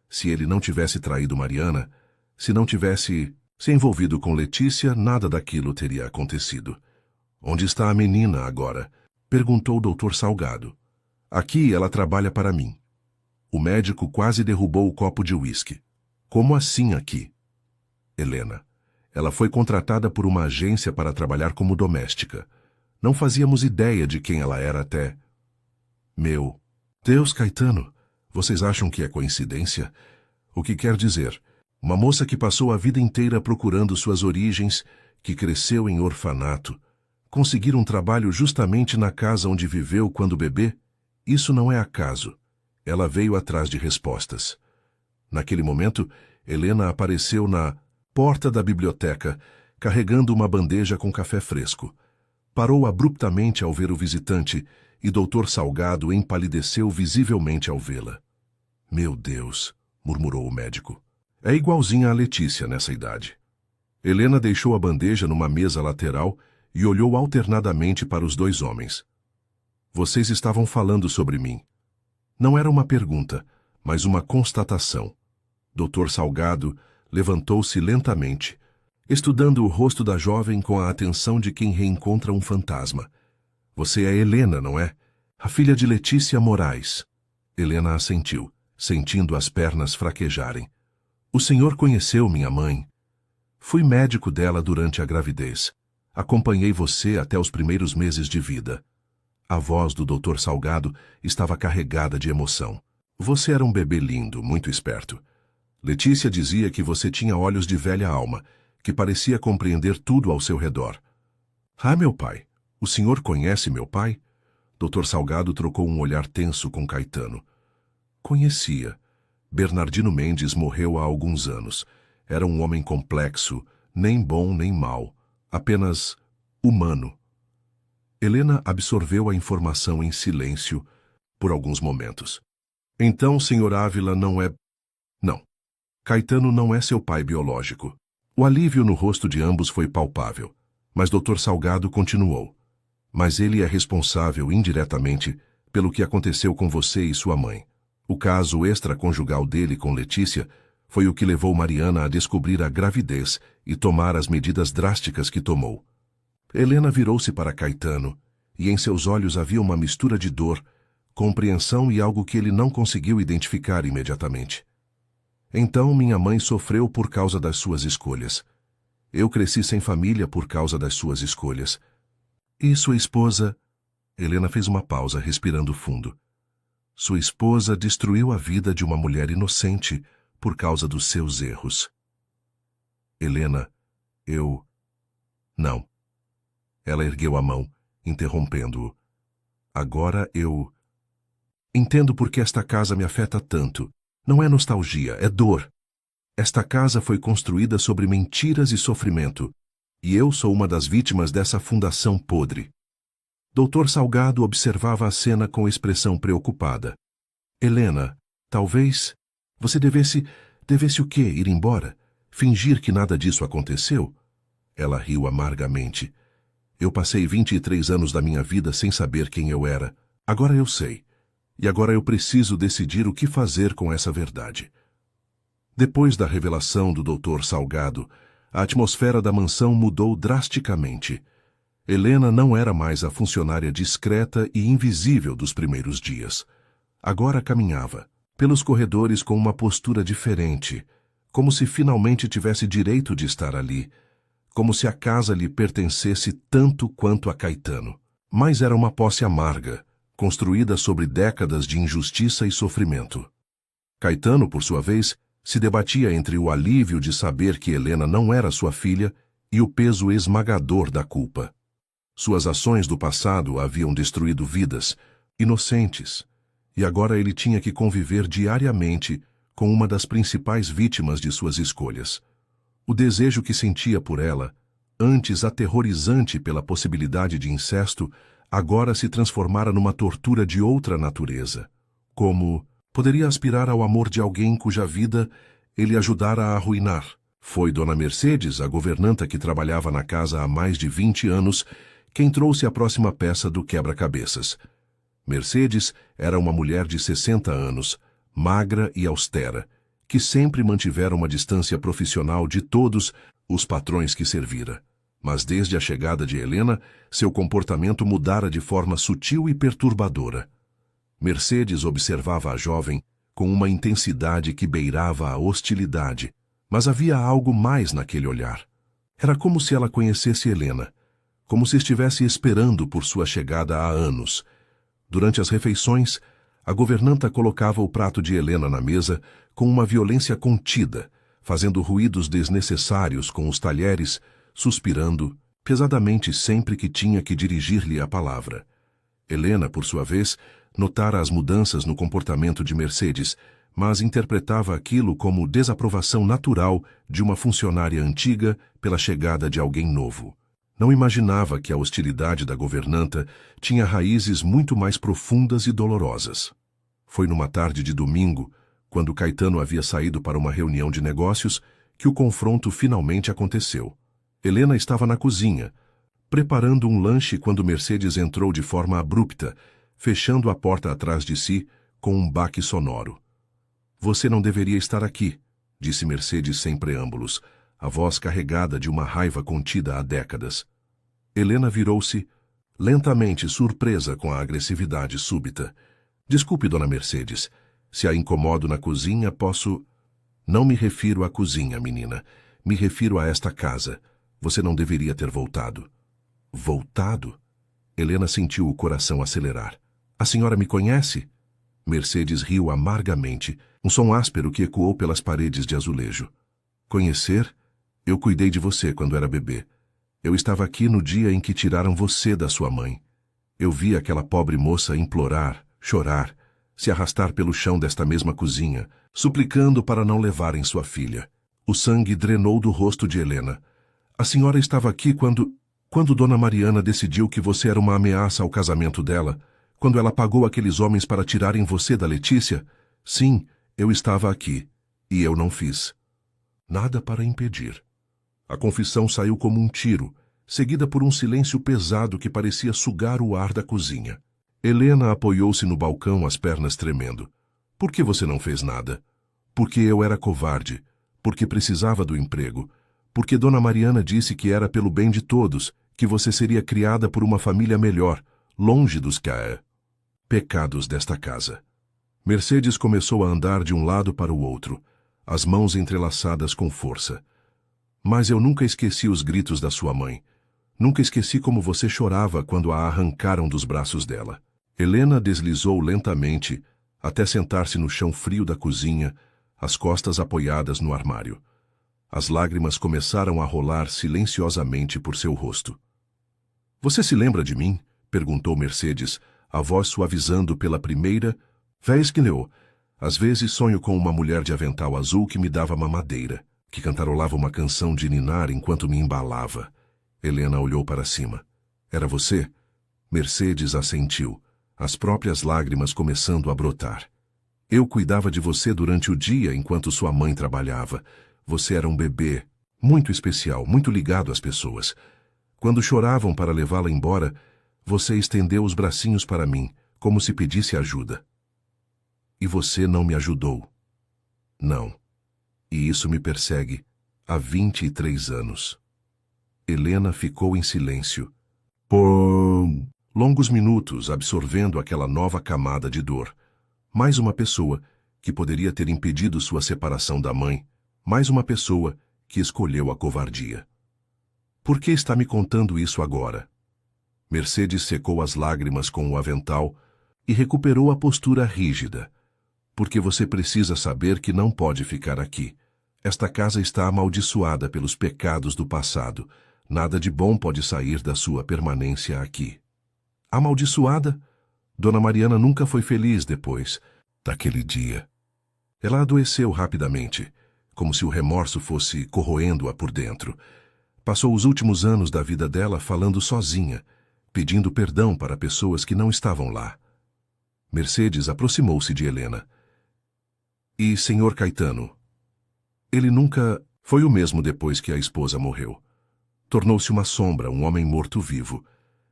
Se ele não tivesse traído Mariana, se não tivesse se envolvido com Letícia, nada daquilo teria acontecido. Onde está a menina agora? Perguntou o Dr. Salgado. Aqui ela trabalha para mim. O médico quase derrubou o copo de uísque. Como assim aqui? Helena. Ela foi contratada por uma agência para trabalhar como doméstica. Não fazíamos ideia de quem ela era até... Meu Deus, Caetano, vocês acham que é coincidência? O que quer dizer? Uma moça que passou a vida inteira procurando suas origens, que cresceu em orfanato, conseguir um trabalho justamente na casa onde viveu quando bebê? Isso não é acaso. Ela veio atrás de respostas. Naquele momento, Helena apareceu na porta da biblioteca, carregando uma bandeja com café fresco. Parou abruptamente ao ver o visitante e Dr. Salgado empalideceu visivelmente ao vê-la. Meu Deus, murmurou o médico. É igualzinha a Letícia nessa idade. Helena deixou a bandeja numa mesa lateral e olhou alternadamente para os 2 homens. Vocês estavam falando sobre mim. Não era uma pergunta, mas uma constatação. Dr. Salgado levantou-se lentamente, estudando o rosto da jovem com a atenção de quem reencontra um fantasma. Você é Helena, não é? A filha de Letícia Moraes. Helena assentiu, sentindo as pernas fraquejarem. O senhor conheceu minha mãe. Fui médico dela durante a gravidez. Acompanhei você até os primeiros meses de vida. A voz do Dr. Salgado estava carregada de emoção. Você era um bebê lindo, muito esperto. Letícia dizia que você tinha olhos de velha alma, que parecia compreender tudo ao seu redor. Ah, meu pai. O senhor conhece meu pai? Dr. Salgado trocou um olhar tenso com Caetano. Conhecia. Bernardino Mendes morreu há alguns anos. Era um homem complexo, nem bom nem mau, apenas humano. Helena absorveu a informação em silêncio por alguns momentos. Então, Sr. Ávila não é... Não. Caetano não é seu pai biológico. O alívio no rosto de ambos foi palpável, mas Dr. Salgado continuou. Mas ele é responsável indiretamente pelo que aconteceu com você e sua mãe. O caso extraconjugal dele com Letícia foi o que levou Mariana a descobrir a gravidez e tomar as medidas drásticas que tomou. Helena virou-se para Caetano, e em seus olhos havia uma mistura de dor, compreensão e algo que ele não conseguiu identificar imediatamente. Então minha mãe sofreu por causa das suas escolhas. Eu cresci sem família por causa das suas escolhas. E sua esposa... Helena fez uma pausa, respirando fundo. Sua esposa destruiu a vida de uma mulher inocente por causa dos seus erros. Helena, eu... Não. Ela ergueu a mão, interrompendo-o. Agora eu... Entendo por que esta casa me afeta tanto. Não é nostalgia, é dor. Esta casa foi construída sobre mentiras e sofrimento, e eu sou uma das vítimas dessa fundação podre. Dr. Salgado observava a cena com expressão preocupada. Helena, talvez... Você devesse o quê? Ir embora? Fingir que nada disso aconteceu? Ela riu amargamente. Eu passei 23 anos da minha vida sem saber quem eu era. Agora eu sei. E agora eu preciso decidir o que fazer com essa verdade. Depois da revelação do Dr. Salgado, a atmosfera da mansão mudou drasticamente. Helena não era mais a funcionária discreta e invisível dos primeiros dias. Agora caminhava pelos corredores com uma postura diferente, como se finalmente tivesse direito de estar ali, como se a casa lhe pertencesse tanto quanto a Caetano. Mas era uma posse amarga, construída sobre décadas de injustiça e sofrimento. Caetano, por sua vez, se debatia entre o alívio de saber que Helena não era sua filha e o peso esmagador da culpa. Suas ações do passado haviam destruído vidas, inocentes, e agora ele tinha que conviver diariamente com uma das principais vítimas de suas escolhas. O desejo que sentia por ela, antes aterrorizante pela possibilidade de incesto, agora se transformara numa tortura de outra natureza. Como poderia aspirar ao amor de alguém cuja vida ele ajudara a arruinar? Foi Dona Mercedes, a governanta que trabalhava na casa há mais de 20 anos, quem trouxe a próxima peça do quebra-cabeças. Mercedes era uma mulher de 60 anos, magra e austera, que sempre mantivera uma distância profissional de todos os patrões que servira. Mas desde a chegada de Helena, seu comportamento mudara de forma sutil e perturbadora. Mercedes observava a jovem com uma intensidade que beirava a hostilidade, mas havia algo mais naquele olhar. Era como se ela conhecesse Helena, como se estivesse esperando por sua chegada há anos. Durante as refeições, a governanta colocava o prato de Helena na mesa com uma violência contida, fazendo ruídos desnecessários com os talheres, suspirando pesadamente sempre que tinha que dirigir-lhe a palavra. Helena, por sua vez, notara as mudanças no comportamento de Mercedes, mas interpretava aquilo como desaprovação natural de uma funcionária antiga pela chegada de alguém novo. Não imaginava que a hostilidade da governanta tinha raízes muito mais profundas e dolorosas. Foi numa tarde de domingo, quando Caetano havia saído para uma reunião de negócios, que o confronto finalmente aconteceu. Helena estava na cozinha, preparando um lanche quando Mercedes entrou de forma abrupta, fechando a porta atrás de si com um baque sonoro. Você não deveria estar aqui, disse Mercedes sem preâmbulos, a voz carregada de uma raiva contida há décadas. Helena virou-se, lentamente surpresa com a agressividade súbita. Desculpe, dona Mercedes, se a incomodo na cozinha, posso... Não me refiro à cozinha, menina. Me refiro a esta casa. Você não deveria ter voltado. Voltado? Helena sentiu o coração acelerar. A senhora me conhece? Mercedes riu amargamente, um som áspero que ecoou pelas paredes de azulejo. Conhecer? Eu cuidei de você quando era bebê. Eu estava aqui no dia em que tiraram você da sua mãe. Eu vi aquela pobre moça implorar, chorar, se arrastar pelo chão desta mesma cozinha, suplicando para não levarem sua filha. O sangue drenou do rosto de Helena. A senhora estava aqui quando Dona Mariana decidiu que você era uma ameaça ao casamento dela, quando ela pagou aqueles homens para tirarem você da Letícia? Sim, eu estava aqui, e eu não fiz nada para impedir. A confissão saiu como um tiro, seguida por um silêncio pesado que parecia sugar o ar da cozinha. Helena apoiou-se no balcão, as pernas tremendo. Por que você não fez nada? Porque eu era covarde, porque precisava do emprego, porque Dona Mariana disse que era pelo bem de todos, que você seria criada por uma família melhor, longe dos pecados desta casa. Mercedes começou a andar de um lado para o outro, as mãos entrelaçadas com força. Mas eu nunca esqueci os gritos da sua mãe. Nunca esqueci como você chorava quando a arrancaram dos braços dela. Helena deslizou lentamente, até sentar-se no chão frio da cozinha, as costas apoiadas no armário. As lágrimas começaram a rolar silenciosamente por seu rosto. Você se lembra de mim? Perguntou Mercedes, a voz suavizando pela primeira vez que leu. Às vezes sonho com uma mulher de avental azul que me dava mamadeira, que cantarolava uma canção de ninar enquanto me embalava. Helena olhou para cima. Era você? Mercedes assentiu, as próprias lágrimas começando a brotar. Eu cuidava de você durante o dia enquanto sua mãe trabalhava. Você era um bebê, muito especial, muito ligado às pessoas. Quando choravam para levá-la embora, você estendeu os bracinhos para mim, como se pedisse ajuda. E você não me ajudou. Não. E isso me persegue há 23 anos. Helena ficou em silêncio, por longos minutos, absorvendo aquela nova camada de dor. Mais uma pessoa que poderia ter impedido sua separação da mãe, mais uma pessoa que escolheu a covardia. Por que está me contando isso agora? Mercedes secou as lágrimas com o avental e recuperou a postura rígida. Porque você precisa saber que não pode ficar aqui. Esta casa está amaldiçoada pelos pecados do passado. Nada de bom pode sair da sua permanência aqui. Amaldiçoada? Dona Mariana nunca foi feliz depois daquele dia. Ela adoeceu rapidamente, como se o remorso fosse corroendo-a por dentro. Passou os últimos anos da vida dela falando sozinha, pedindo perdão para pessoas que não estavam lá. Mercedes aproximou-se de Helena. E Sr. Caetano? Ele nunca foi o mesmo depois que a esposa morreu. Tornou-se uma sombra, um homem morto-vivo.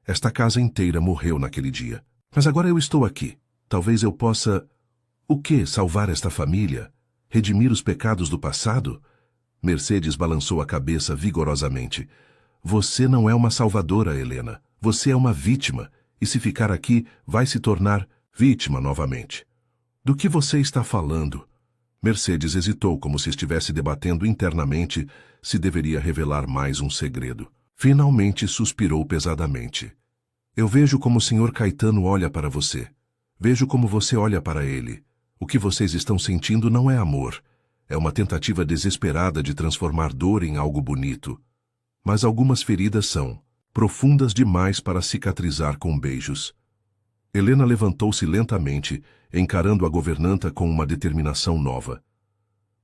Esta casa inteira morreu naquele dia. Mas agora eu estou aqui. Talvez eu possa... O quê? Salvar esta família? Redimir os pecados do passado? Mercedes balançou a cabeça vigorosamente. Você não é uma salvadora, Helena. Você é uma vítima. E se ficar aqui, vai se tornar vítima novamente. Do que você está falando? Mercedes hesitou, como se estivesse debatendo internamente se deveria revelar mais um segredo. Finalmente suspirou pesadamente. Eu vejo como o Sr. Caetano olha para você. Vejo como você olha para ele. O que vocês estão sentindo não é amor. É uma tentativa desesperada de transformar dor em algo bonito. Mas algumas feridas são profundas demais para cicatrizar com beijos. Helena levantou-se lentamente, encarando a governanta com uma determinação nova.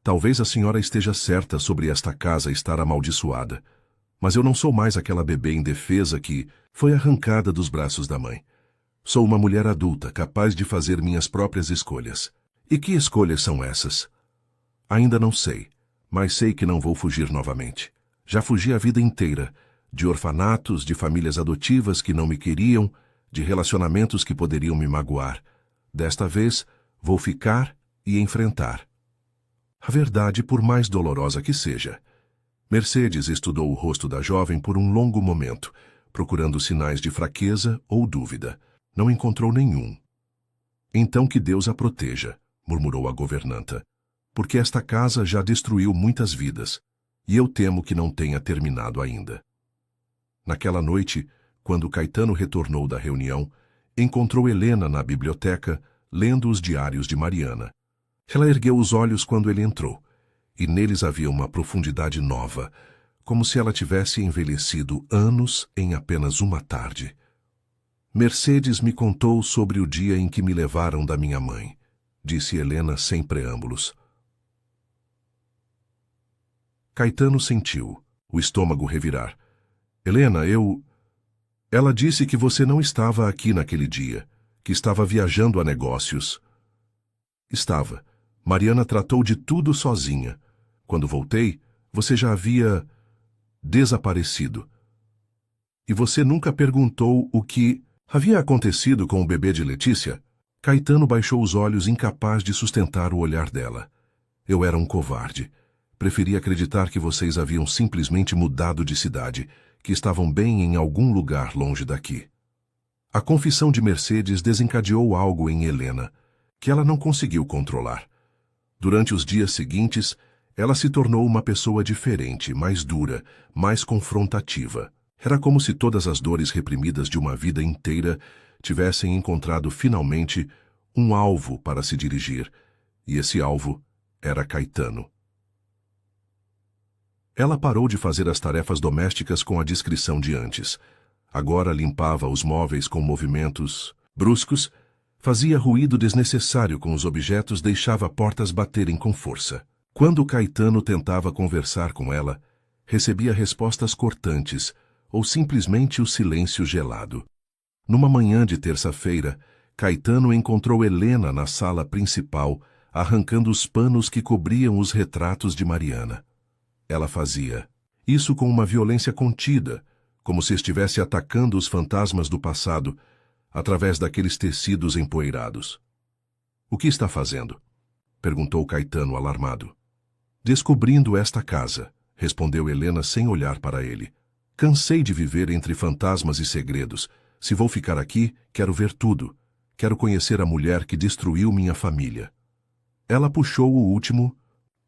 Talvez a senhora esteja certa sobre esta casa estar amaldiçoada, mas eu não sou mais aquela bebê indefesa que foi arrancada dos braços da mãe. Sou uma mulher adulta, capaz de fazer minhas próprias escolhas. E que escolhas são essas? Ainda não sei, mas sei que não vou fugir novamente. Já fugi a vida inteira, de orfanatos, de famílias adotivas que não me queriam, de relacionamentos que poderiam me magoar. Desta vez, vou ficar e enfrentar. A verdade, por mais dolorosa que seja. Mercedes estudou o rosto da jovem por um longo momento, procurando sinais de fraqueza ou dúvida. Não encontrou nenhum. Então que Deus a proteja, murmurou a governanta, porque esta casa já destruiu muitas vidas, e eu temo que não tenha terminado ainda. Naquela noite, Quando Caetano retornou da reunião, encontrou Helena na biblioteca, lendo os diários de Mariana. Ela ergueu os olhos quando ele entrou, e neles havia uma profundidade nova, como se ela tivesse envelhecido anos em apenas uma tarde. Mercedes me contou sobre o dia em que me levaram da minha mãe, disse Helena sem preâmbulos. Caetano sentiu o estômago revirar. Helena, Ela disse que você não estava aqui naquele dia, que estava viajando a negócios. Estava. Mariana tratou de tudo sozinha. Quando voltei, você já havia desaparecido. E você nunca perguntou o que havia acontecido com o bebê de Letícia? Caetano baixou os olhos, incapaz de sustentar o olhar dela. Eu era um covarde. Preferi acreditar que vocês haviam simplesmente mudado de cidade, que estavam bem em algum lugar longe daqui. A confissão de Mercedes desencadeou algo em Helena, que ela não conseguiu controlar. Durante os dias seguintes, ela se tornou uma pessoa diferente, mais dura, mais confrontativa. Era como se todas as dores reprimidas de uma vida inteira tivessem encontrado finalmente um alvo para se dirigir, e esse alvo era Caetano. Ela parou de fazer as tarefas domésticas com a discrição de antes. Agora limpava os móveis com movimentos bruscos, fazia ruído desnecessário com os objetos, deixava portas baterem com força. Quando Caetano tentava conversar com ela, recebia respostas cortantes ou simplesmente o silêncio gelado. Numa manhã de terça-feira, Caetano encontrou Helena na sala principal, arrancando os panos que cobriam os retratos de Mariana. Ela fazia isso com uma violência contida, como se estivesse atacando os fantasmas do passado através daqueles tecidos empoeirados. O que está fazendo? Perguntou Caetano alarmado. Descobrindo esta casa, respondeu Helena sem olhar para ele. Cansei de viver entre fantasmas e segredos. Se vou ficar aqui, quero ver tudo. Quero conhecer a mulher que destruiu minha família. Ela puxou o último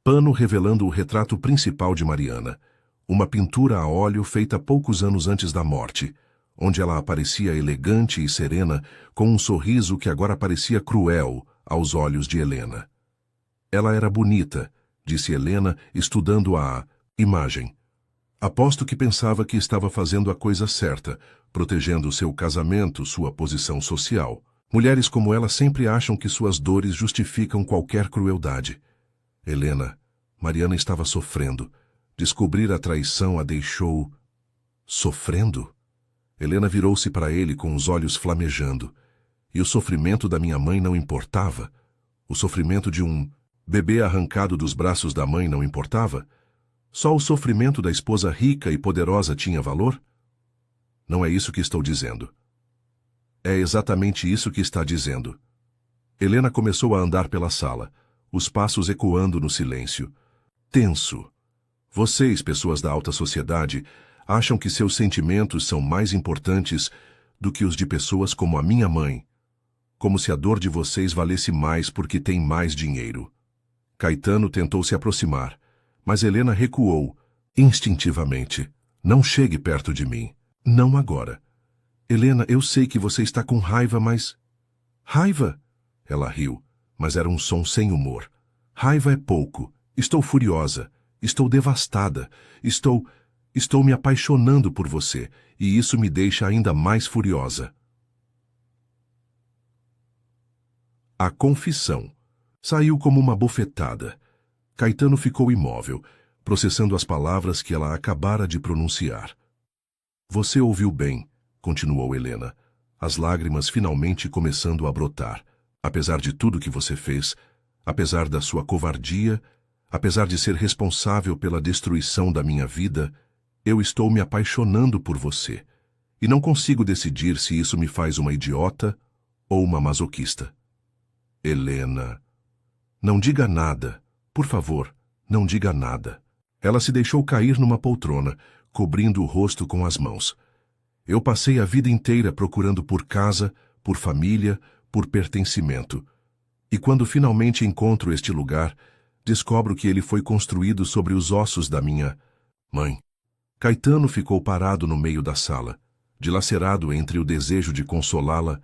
pano revelando o retrato principal de Mariana, uma pintura a óleo feita poucos anos antes da morte, onde ela aparecia elegante e serena, com um sorriso que agora parecia cruel aos olhos de Helena. Ela era bonita, disse Helena, estudando a imagem. Aposto que pensava que estava fazendo a coisa certa, protegendo seu casamento, sua posição social. Mulheres como ela sempre acham que suas dores justificam qualquer crueldade. Helena, Mariana estava sofrendo. Descobrir a traição a deixou sofrendo? Helena virou-se para ele com os olhos flamejando. E o sofrimento da minha mãe não importava? O sofrimento de um bebê arrancado dos braços da mãe não importava? Só o sofrimento da esposa rica e poderosa tinha valor? Não é isso que estou dizendo. É exatamente isso que está dizendo. Helena começou a andar pela sala, os passos ecoando no silêncio. Tenso. Vocês, pessoas da alta sociedade, acham que seus sentimentos são mais importantes do que os de pessoas como a minha mãe, como se a dor de vocês valesse mais porque tem mais dinheiro. Caetano tentou se aproximar, mas Helena recuou, instintivamente. Não chegue perto de mim. Não agora. Helena, eu sei que você está com raiva, mas... Raiva? Ela riu, mas era um som sem humor. Raiva é pouco. Estou furiosa. Estou devastada. Estou me apaixonando por você, e isso me deixa ainda mais furiosa. A confissão saiu como uma bofetada. Caetano ficou imóvel, processando as palavras que ela acabara de pronunciar. Você ouviu bem, continuou Helena, as lágrimas finalmente começando a brotar. Apesar de tudo que você fez, apesar da sua covardia, apesar de ser responsável pela destruição da minha vida, eu estou me apaixonando por você, e não consigo decidir se isso me faz uma idiota ou uma masoquista. Helena, não diga nada, por favor, não diga nada. Ela se deixou cair numa poltrona, cobrindo o rosto com as mãos. Eu passei a vida inteira procurando por casa, por família, por pertencimento. E quando finalmente encontro este lugar, descobro que ele foi construído sobre os ossos da minha mãe. Caetano ficou parado no meio da sala. dilacerado entre o desejo de consolá-la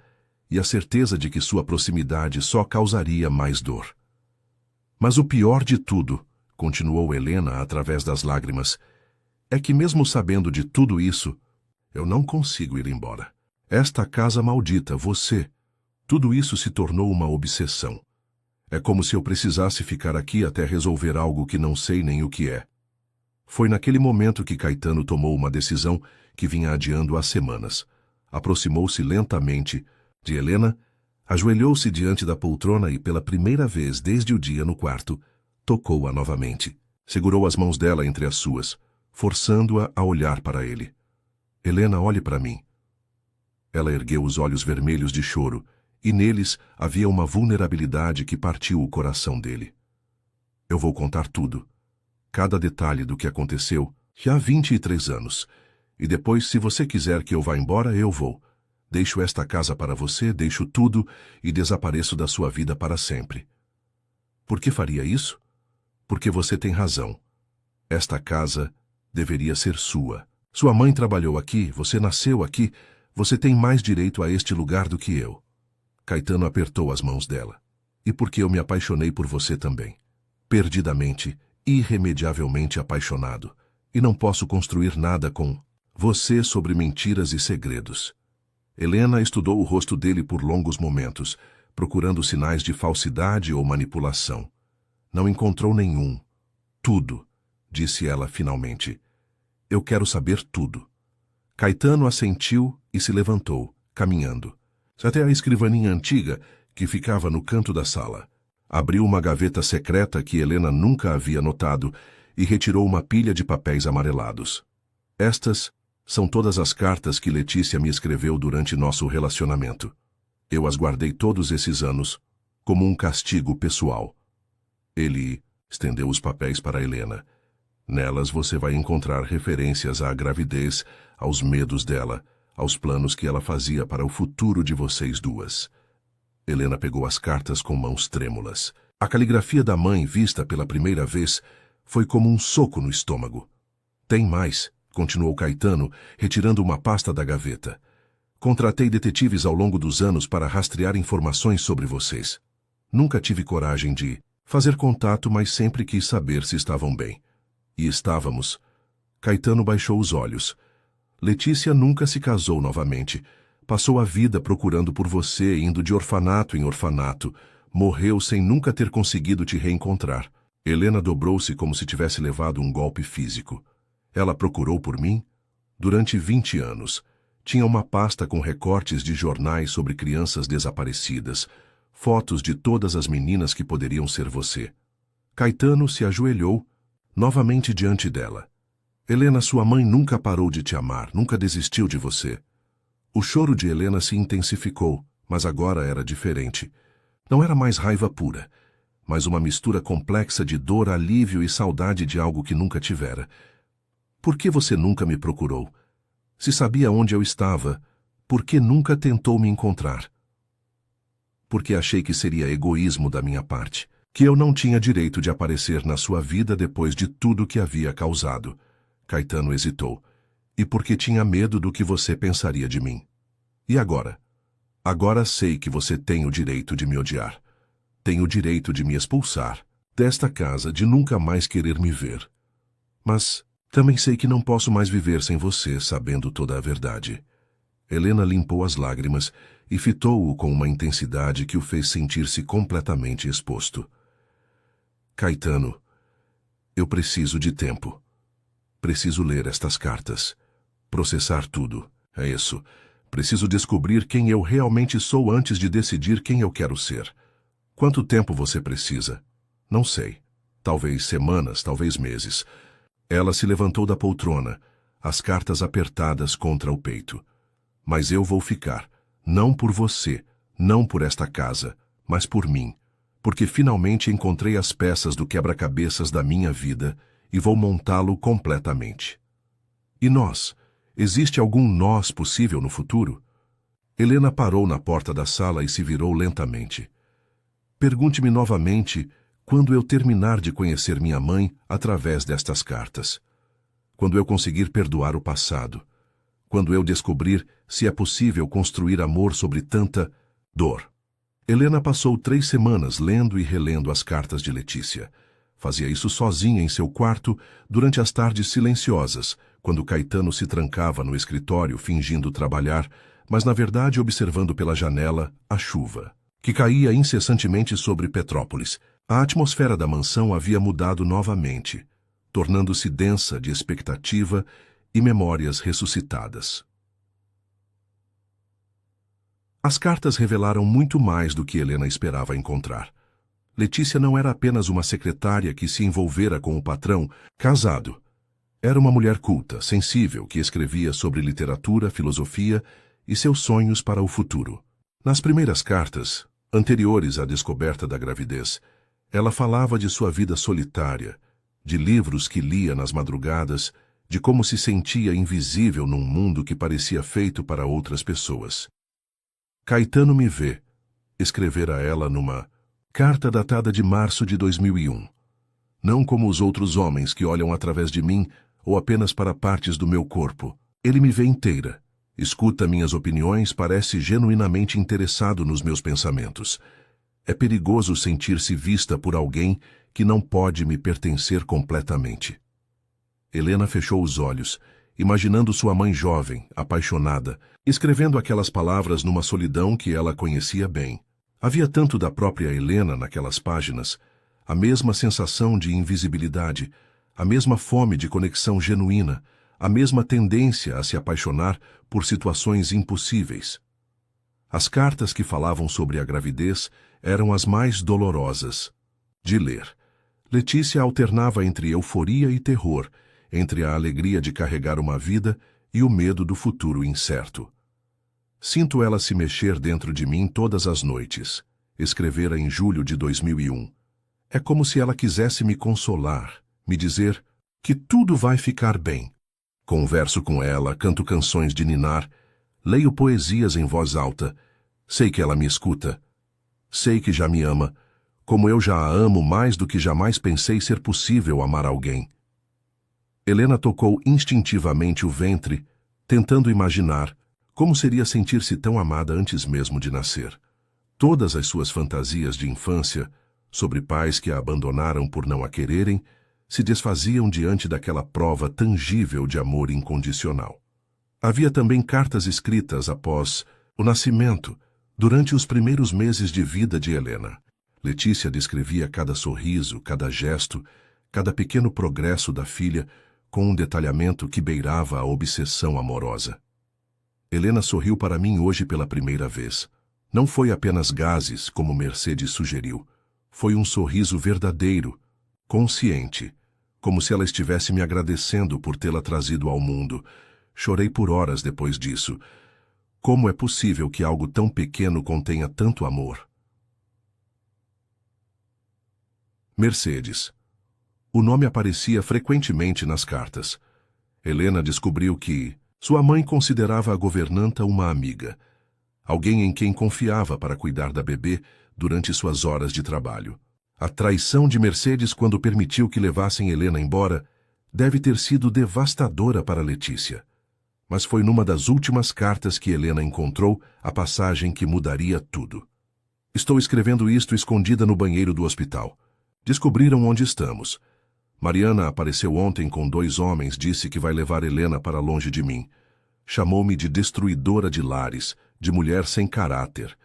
e a certeza de que sua proximidade só causaria mais dor. Mas o pior de tudo, continuou Helena através das lágrimas, é que mesmo sabendo de tudo isso, eu não consigo ir embora. Esta casa maldita, você, tudo isso se tornou uma obsessão. É como se eu precisasse ficar aqui até resolver algo que não sei nem o que é. Foi naquele momento que Caetano tomou uma decisão que vinha adiando há semanas. Aproximou-se lentamente de Helena, ajoelhou-se diante da poltrona e, pela primeira vez desde o dia no quarto, tocou-a novamente. Segurou as mãos dela entre as suas, forçando-a a olhar para ele. Helena, olhe para mim. Ela ergueu os olhos vermelhos de choro, e neles havia uma vulnerabilidade que partiu o coração dele. Eu vou contar tudo, cada detalhe do que aconteceu, já há 23 anos. E depois, se você quiser que eu vá embora, eu vou. Deixo esta casa para você, deixo tudo e desapareço da sua vida para sempre. Por que faria isso? Porque você tem razão. Esta casa deveria ser sua. Sua mãe trabalhou aqui, você nasceu aqui, você tem mais direito a este lugar do que eu. Caetano apertou as mãos dela. E porque eu me apaixonei por você também. Perdidamente, irremediavelmente apaixonado. E não posso construir nada com você sobre mentiras e segredos. Helena estudou o rosto dele por longos momentos, procurando sinais de falsidade ou manipulação. Não encontrou nenhum. Tudo, disse ela finalmente. Eu quero saber tudo. Caetano assentiu e se levantou, caminhando. Até a escrivaninha antiga, que ficava no canto da sala. Abriu uma gaveta secreta que Helena nunca havia notado e retirou uma pilha de papéis amarelados. Estas são todas as cartas que Letícia me escreveu durante nosso relacionamento. Eu as guardei todos esses anos, como um castigo pessoal. Ele estendeu os papéis para Helena. Nelas você vai encontrar referências à gravidez, aos medos dela, aos planos que ela fazia para o futuro de vocês duas. Helena pegou as cartas com mãos trêmulas. A caligrafia da mãe, vista pela primeira vez, foi como um soco no estômago. Tem mais, continuou Caetano, retirando uma pasta da gaveta. Contratei detetives ao longo dos anos para rastrear informações sobre vocês. Nunca tive coragem de fazer contato, mas sempre quis saber se estavam bem. E estávamos. Caetano baixou os olhos. Letícia nunca se casou novamente. Passou a vida procurando por você, indo de orfanato em orfanato. Morreu sem nunca ter conseguido te reencontrar. Helena dobrou-se como se tivesse levado um golpe físico. Ela procurou por mim? Durante 20 anos. Tinha uma pasta com recortes de jornais sobre crianças desaparecidas, fotos de todas as meninas que poderiam ser você. Caetano se ajoelhou, novamente diante dela. Helena, sua mãe nunca parou de te amar, nunca desistiu de você. O choro de Helena se intensificou, mas agora era diferente. Não era mais raiva pura, mas uma mistura complexa de dor, alívio e saudade de algo que nunca tivera. Por que você nunca me procurou? Se sabia onde eu estava, por que nunca tentou me encontrar? Porque achei que seria egoísmo da minha parte, que eu não tinha direito de aparecer na sua vida depois de tudo que havia causado. Caetano hesitou. E porque tinha medo do que você pensaria de mim. E agora? Agora sei que você tem o direito de me odiar. Tem o direito de me expulsar desta casa, de nunca mais querer me ver. Mas também sei que não posso mais viver sem você, sabendo toda a verdade. Helena limpou as lágrimas e fitou-o com uma intensidade que o fez sentir-se completamente exposto. Caetano, eu preciso de tempo. Preciso ler estas cartas. Processar tudo. É isso. Preciso descobrir quem eu realmente sou antes de decidir quem eu quero ser. Quanto tempo você precisa? Não sei. Talvez semanas, talvez meses. Ela se levantou da poltrona, as cartas apertadas contra o peito. Mas eu vou ficar. Não por você, não por esta casa, mas por mim. Porque finalmente encontrei as peças do quebra-cabeças da minha vida e vou montá-lo completamente. E nós? Existe algum nós possível no futuro? Helena parou na porta da sala e se virou lentamente. Pergunte-me novamente quando eu terminar de conhecer minha mãe através destas cartas. Quando eu conseguir perdoar o passado. quando eu descobrir se é possível construir amor sobre tanta dor. Helena passou 3 semanas lendo e relendo as cartas de Letícia. Fazia isso sozinha em seu quarto durante as tardes silenciosas, quando Caetano se trancava no escritório fingindo trabalhar, mas na verdade observando pela janela a chuva, que caía incessantemente sobre Petrópolis. A atmosfera da mansão havia mudado novamente, tornando-se densa de expectativa e memórias ressuscitadas. As cartas revelaram muito mais do que Helena esperava encontrar. Letícia não era apenas uma secretária que se envolvera com o patrão, casado. Era uma mulher culta, sensível, que escrevia sobre literatura, filosofia e seus sonhos para o futuro. Nas primeiras cartas, anteriores à descoberta da gravidez, ela falava de sua vida solitária, de livros que lia nas madrugadas, de como se sentia invisível num mundo que parecia feito para outras pessoas. Caetano me vê, escrevera ela numa carta datada de março de 2001. Não como os outros homens que olham através de mim ou apenas para partes do meu corpo. Ele me vê inteira, escuta minhas opiniões, parece genuinamente interessado nos meus pensamentos. É perigoso sentir-se vista por alguém que não pode me pertencer completamente. Helena fechou os olhos, imaginando sua mãe jovem, apaixonada, escrevendo aquelas palavras numa solidão que ela conhecia bem. Havia tanto da própria Helena naquelas páginas, a mesma sensação de invisibilidade, a mesma fome de conexão genuína, a mesma tendência a se apaixonar por situações impossíveis. As cartas que falavam sobre a gravidez eram as mais dolorosas de ler. Letícia alternava entre euforia e terror, entre a alegria de carregar uma vida e o medo do futuro incerto. Sinto ela se mexer dentro de mim todas as noites, escrevera em julho de 2001. É como se ela quisesse me consolar, me dizer que tudo vai ficar bem. Converso com ela, canto canções de ninar, leio poesias em voz alta. Sei que ela me escuta. Sei que já me ama, como eu já a amo mais do que jamais pensei ser possível amar alguém. Helena tocou instintivamente o ventre, tentando imaginar como seria sentir-se tão amada antes mesmo de nascer. Todas as suas fantasias de infância, sobre pais que a abandonaram por não a quererem, se desfaziam diante daquela prova tangível de amor incondicional. Havia também cartas escritas após o nascimento, durante os primeiros meses de vida de Helena. Letícia descrevia cada sorriso, cada gesto, cada pequeno progresso da filha, com um detalhamento que beirava a obsessão amorosa. Helena sorriu para mim hoje pela primeira vez. Não foi apenas gases, como Mercedes sugeriu. Foi um sorriso verdadeiro, consciente, como se ela estivesse me agradecendo por tê-la trazido ao mundo. Chorei por horas depois disso. Como é possível que algo tão pequeno contenha tanto amor? Mercedes. O nome aparecia frequentemente nas cartas. Helena descobriu que sua mãe considerava a governanta uma amiga, alguém em quem confiava para cuidar da bebê durante suas horas de trabalho. A traição de Mercedes quando permitiu que levassem Helena embora deve ter sido devastadora para Letícia. Mas foi numa das últimas cartas que Helena encontrou a passagem que mudaria tudo. Estou escrevendo isto escondida no banheiro do hospital. Descobriram onde estamos. Mariana apareceu ontem com 2 homens, disse que vai levar Helena para longe de mim. Chamou-me de destruidora de lares, de mulher sem caráter.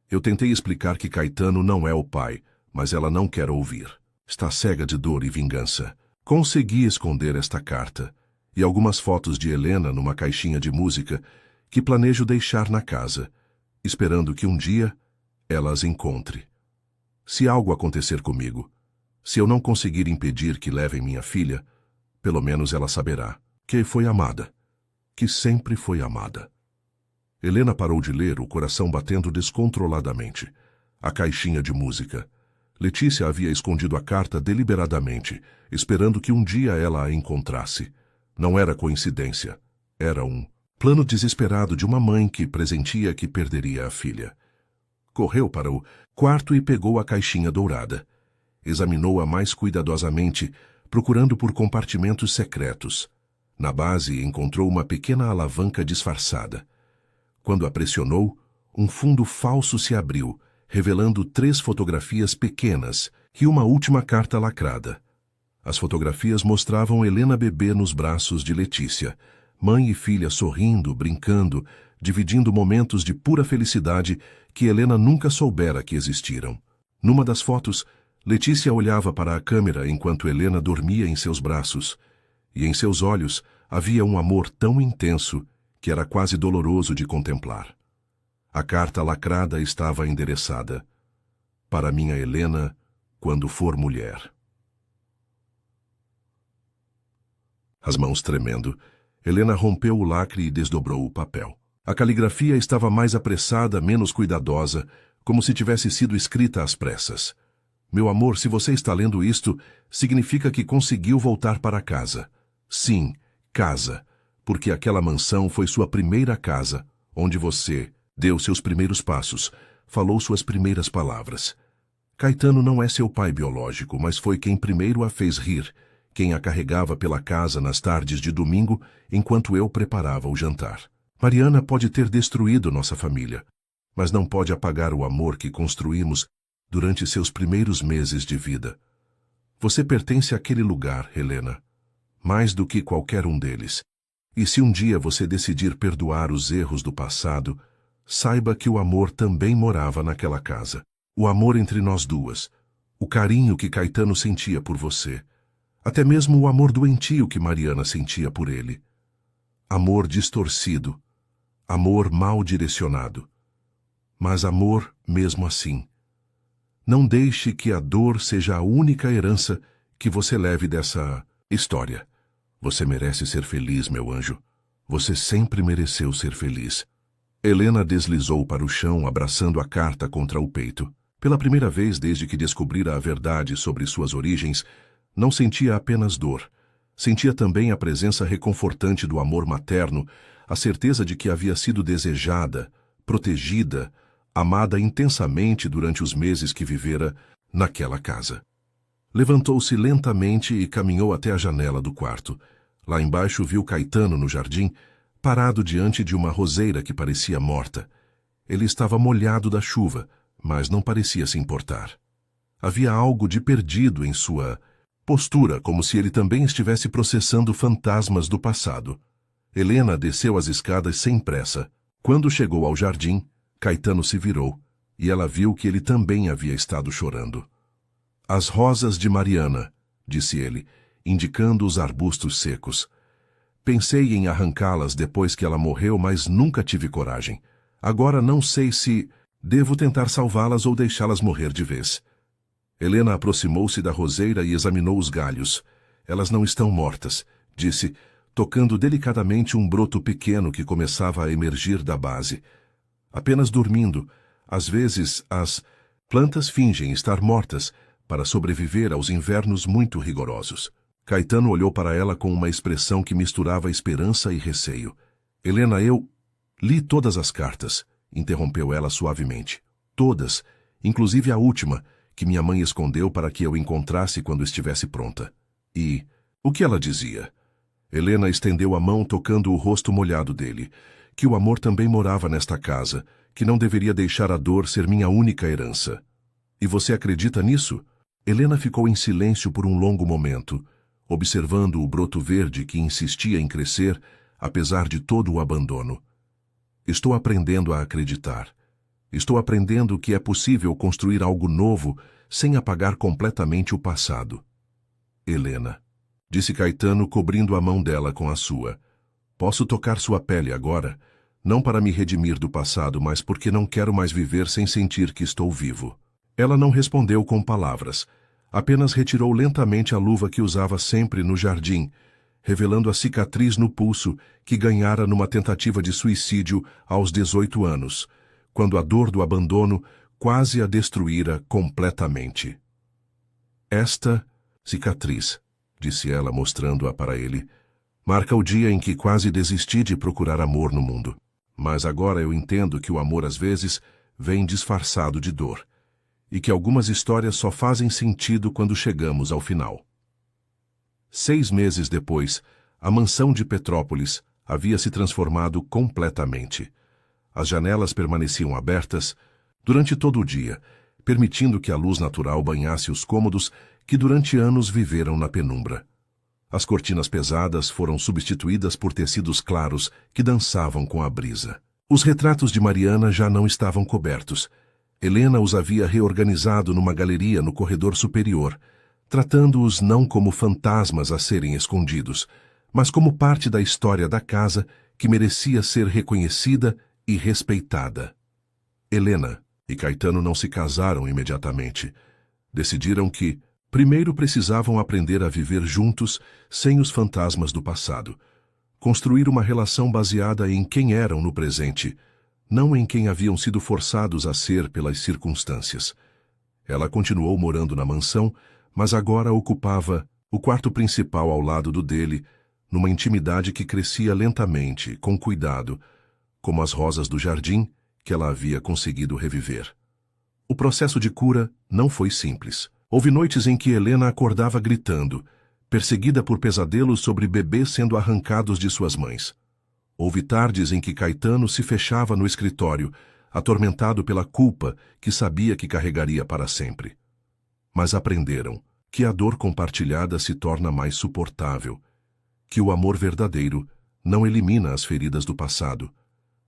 Eu tentei explicar que Caetano não é o pai, mas ela não quer ouvir. Está cega de dor e vingança. Consegui esconder esta carta e algumas fotos de Helena numa caixinha de música que planejo deixar na casa, esperando que um dia ela as encontre. Se algo acontecer comigo, se eu não conseguir impedir que levem minha filha, pelo menos ela saberá que foi amada, que sempre foi amada. Helena parou de ler, o coração batendo descontroladamente. A caixinha de música. Letícia havia escondido a carta deliberadamente, esperando que um dia ela a encontrasse. Não era coincidência. Era um plano desesperado de uma mãe que presentia que perderia a filha. Correu para o quarto e pegou a caixinha dourada. Examinou-a mais cuidadosamente, procurando por compartimentos secretos. Na base, encontrou uma pequena alavanca disfarçada. Quando a pressionou, um fundo falso se abriu, revelando 3 fotografias pequenas e uma última carta lacrada. As fotografias mostravam Helena bebê nos braços de Letícia, mãe e filha sorrindo, brincando, dividindo momentos de pura felicidade que Helena nunca soubera que existiram. Numa das fotos, Letícia olhava para a câmera enquanto Helena dormia em seus braços, e em seus olhos havia um amor tão intenso que era quase doloroso de contemplar. A carta lacrada estava endereçada: para minha Helena, quando for mulher. As mãos tremendo, Helena rompeu o lacre e desdobrou o papel. A caligrafia estava mais apressada, menos cuidadosa, como se tivesse sido escrita às pressas. Meu amor, se você está lendo isto, significa que conseguiu voltar para casa. Sim, casa, porque aquela mansão foi sua primeira casa, onde você deu seus primeiros passos, falou suas primeiras palavras. Caetano não é seu pai biológico, mas foi quem primeiro a fez rir, quem a carregava pela casa nas tardes de domingo, enquanto eu preparava o jantar. Mariana pode ter destruído nossa família, mas não pode apagar o amor que construímos durante seus primeiros meses de vida. Você pertence àquele lugar, Helena, mais do que qualquer um deles. E se um dia você decidir perdoar os erros do passado, saiba que o amor também morava naquela casa. O amor entre nós duas, o carinho que Caetano sentia por você, até mesmo o amor doentio que Mariana sentia por ele. Amor distorcido, amor mal direcionado, mas amor mesmo assim. Não deixe que a dor seja a única herança que você leve dessa história. Você merece ser feliz, meu anjo. Você sempre mereceu ser feliz. Helena deslizou para o chão, abraçando a carta contra o peito. Pela primeira vez desde que descobrira a verdade sobre suas origens, não sentia apenas dor. Sentia também a presença reconfortante do amor materno, a certeza de que havia sido desejada, protegida, amada intensamente durante os meses que vivera naquela casa. Levantou-se lentamente e caminhou até a janela do quarto. Lá embaixo viu Caetano no jardim, parado diante de uma roseira que parecia morta. Ele estava molhado da chuva, mas não parecia se importar. Havia algo de perdido em sua postura, como se ele também estivesse processando fantasmas do passado. Helena desceu as escadas sem pressa. Quando chegou ao jardim, Caetano se virou, e ela viu que ele também havia estado chorando. As rosas de Mariana, disse ele, indicando os arbustos secos. Pensei em arrancá-las depois que ela morreu, mas nunca tive coragem. Agora não sei se devo tentar salvá-las ou deixá-las morrer de vez. Helena aproximou-se da roseira e examinou os galhos. Elas não estão mortas, disse, tocando delicadamente um broto pequeno que começava a emergir da base. Apenas dormindo. Às vezes, as plantas fingem estar mortas para sobreviver aos invernos muito rigorosos. Caetano olhou para ela com uma expressão que misturava esperança e receio. Helena, eu li todas as cartas, interrompeu ela suavemente. Todas, inclusive a última, que minha mãe escondeu para que eu encontrasse quando estivesse pronta. E o que ela dizia? Helena estendeu a mão tocando o rosto molhado dele, que o amor também morava nesta casa, que não deveria deixar a dor ser minha única herança. E você acredita nisso? Helena ficou em silêncio por um longo momento, observando o broto verde que insistia em crescer, apesar de todo o abandono. Estou aprendendo a acreditar. Estou aprendendo que é possível construir algo novo sem apagar completamente o passado. Helena, disse Caetano, cobrindo a mão dela com a sua. Posso tocar sua pele agora, não para me redimir do passado, mas porque não quero mais viver sem sentir que estou vivo. Ela não respondeu com palavras, apenas retirou lentamente a luva que usava sempre no jardim, revelando a cicatriz no pulso que ganhara numa tentativa de suicídio aos 18 anos, quando a dor do abandono quase a destruíra completamente. Esta cicatriz, disse ela mostrando-a para ele, marca o dia em que quase desisti de procurar amor no mundo. Mas agora eu entendo que o amor às vezes vem disfarçado de dor, e que algumas histórias só fazem sentido quando chegamos ao final. 6 meses depois, a mansão de Petrópolis havia se transformado completamente. As janelas permaneciam abertas durante todo o dia, permitindo que a luz natural banhasse os cômodos que durante anos viveram na penumbra. As cortinas pesadas foram substituídas por tecidos claros que dançavam com a brisa. Os retratos de Mariana já não estavam cobertos. Helena os havia reorganizado numa galeria no corredor superior, tratando-os não como fantasmas a serem escondidos, mas como parte da história da casa que merecia ser reconhecida e respeitada. Helena e Caetano não se casaram imediatamente. Decidiram que, primeiro, precisavam aprender a viver juntos sem os fantasmas do passado. Construir uma relação baseada em quem eram no presente, não em quem haviam sido forçados a ser pelas circunstâncias. Ela continuou morando na mansão, mas agora ocupava o quarto principal ao lado do dele, numa intimidade que crescia lentamente, com cuidado, como as rosas do jardim que ela havia conseguido reviver. O processo de cura não foi simples. Houve noites em que Helena acordava gritando, perseguida por pesadelos sobre bebês sendo arrancados de suas mães. Houve tardes em que Caetano se fechava no escritório, atormentado pela culpa que sabia que carregaria para sempre. Mas aprenderam que a dor compartilhada se torna mais suportável, que o amor verdadeiro não elimina as feridas do passado,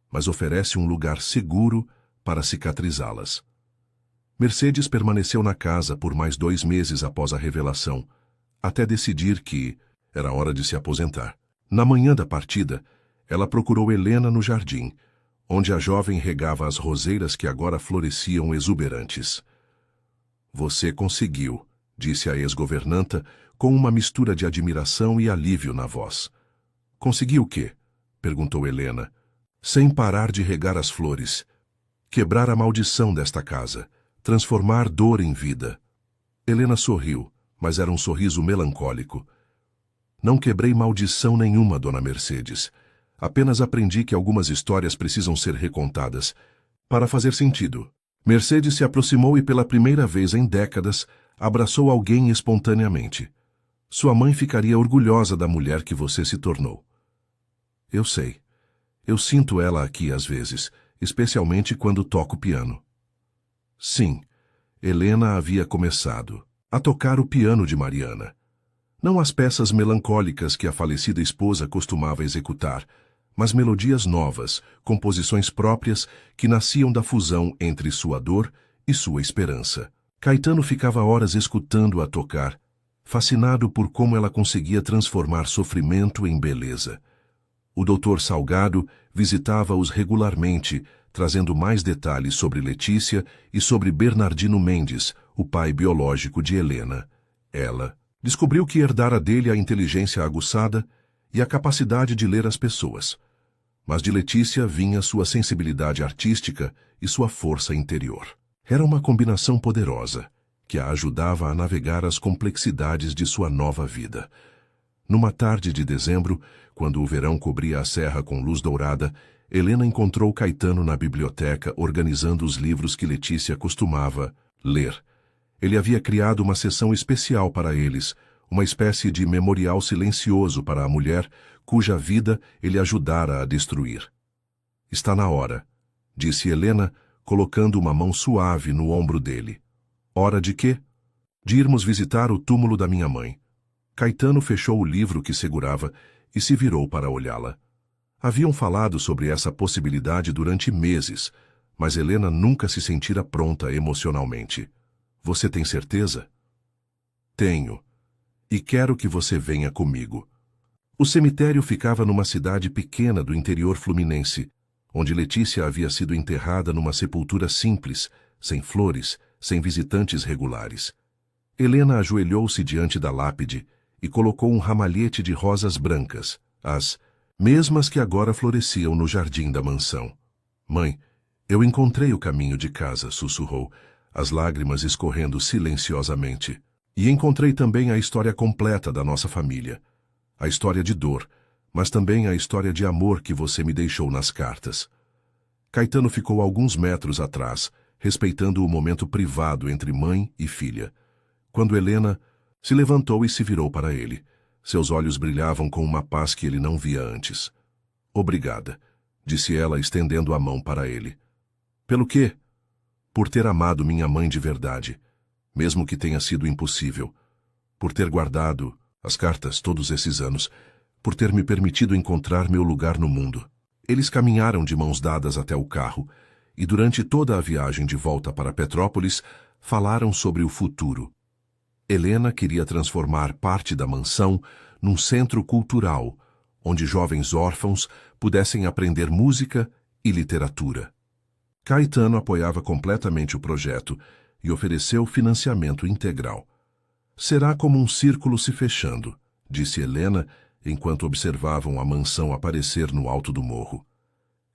mas oferece um lugar seguro para cicatrizá-las. Mercedes permaneceu na casa por mais 2 meses após a revelação, até decidir que era hora de se aposentar. Na manhã da partida, ela procurou Helena no jardim, onde a jovem regava as roseiras que agora floresciam exuberantes. "Você conseguiu", disse a ex-governanta, com uma mistura de admiração e alívio na voz. "Consegui o quê?", perguntou Helena. "Sem parar de regar as flores. Quebrar a maldição desta casa. Transformar dor em vida." Helena sorriu, mas era um sorriso melancólico. "Não quebrei maldição nenhuma, dona Mercedes. Apenas aprendi que algumas histórias precisam ser recontadas para fazer sentido." Mercedes se aproximou e pela primeira vez em décadas abraçou alguém espontaneamente. "Sua mãe ficaria orgulhosa da mulher que você se tornou." "Eu sei. Eu sinto ela aqui às vezes, especialmente quando toco piano." Sim, Helena havia começado a tocar o piano de Mariana. Não as peças melancólicas que a falecida esposa costumava executar, mas melodias novas, composições próprias que nasciam da fusão entre sua dor e sua esperança. Caetano ficava horas escutando-a tocar, fascinado por como ela conseguia transformar sofrimento em beleza. O doutor Salgado visitava-os regularmente, trazendo mais detalhes sobre Letícia e sobre Bernardino Mendes, o pai biológico de Helena. Ela descobriu que herdara dele a inteligência aguçada e a capacidade de ler as pessoas. Mas de Letícia vinha sua sensibilidade artística e sua força interior. Era uma combinação poderosa, que a ajudava a navegar as complexidades de sua nova vida. Numa tarde de dezembro, quando o verão cobria a serra com luz dourada, Helena encontrou Caetano na biblioteca organizando os livros que Letícia costumava ler. Ele havia criado uma seção especial para eles, uma espécie de memorial silencioso para a mulher cuja vida ele ajudara a destruir. "Está na hora", disse Helena, colocando uma mão suave no ombro dele. "Hora de quê?" "De irmos visitar o túmulo da minha mãe." Caetano fechou o livro que segurava e se virou para olhá-la. Haviam falado sobre essa possibilidade durante meses, mas Helena nunca se sentira pronta emocionalmente. "Você tem certeza?" "Tenho. E quero que você venha comigo." O cemitério ficava numa cidade pequena do interior fluminense, onde Letícia havia sido enterrada numa sepultura simples, sem flores, sem visitantes regulares. Helena ajoelhou-se diante da lápide e colocou um ramalhete de rosas brancas, as mesmas que agora floresciam no jardim da mansão. "Mãe, eu encontrei o caminho de casa", sussurrou, as lágrimas escorrendo silenciosamente. "E encontrei também a história completa da nossa família. A história de dor, mas também a história de amor que você me deixou nas cartas." Caetano ficou alguns metros atrás, respeitando o momento privado entre mãe e filha. Quando Helena se levantou e se virou para ele, Seus olhos brilhavam com uma paz que ele não via antes. Obrigada, disse ela, estendendo a mão para ele. Pelo quê? Por ter amado minha mãe de verdade, mesmo que tenha sido impossível. Por ter guardado as cartas todos esses anos. Por ter me permitido encontrar meu lugar no mundo. Eles caminharam de mãos dadas até o carro, e durante toda a viagem de volta para Petrópolis, falaram sobre o futuro. Helena queria transformar parte da mansão num centro cultural, onde jovens órfãos pudessem aprender música e literatura. Caetano apoiava completamente o projeto e ofereceu financiamento integral. Será como um círculo se fechando, disse Helena, enquanto observavam a mansão aparecer no alto do morro.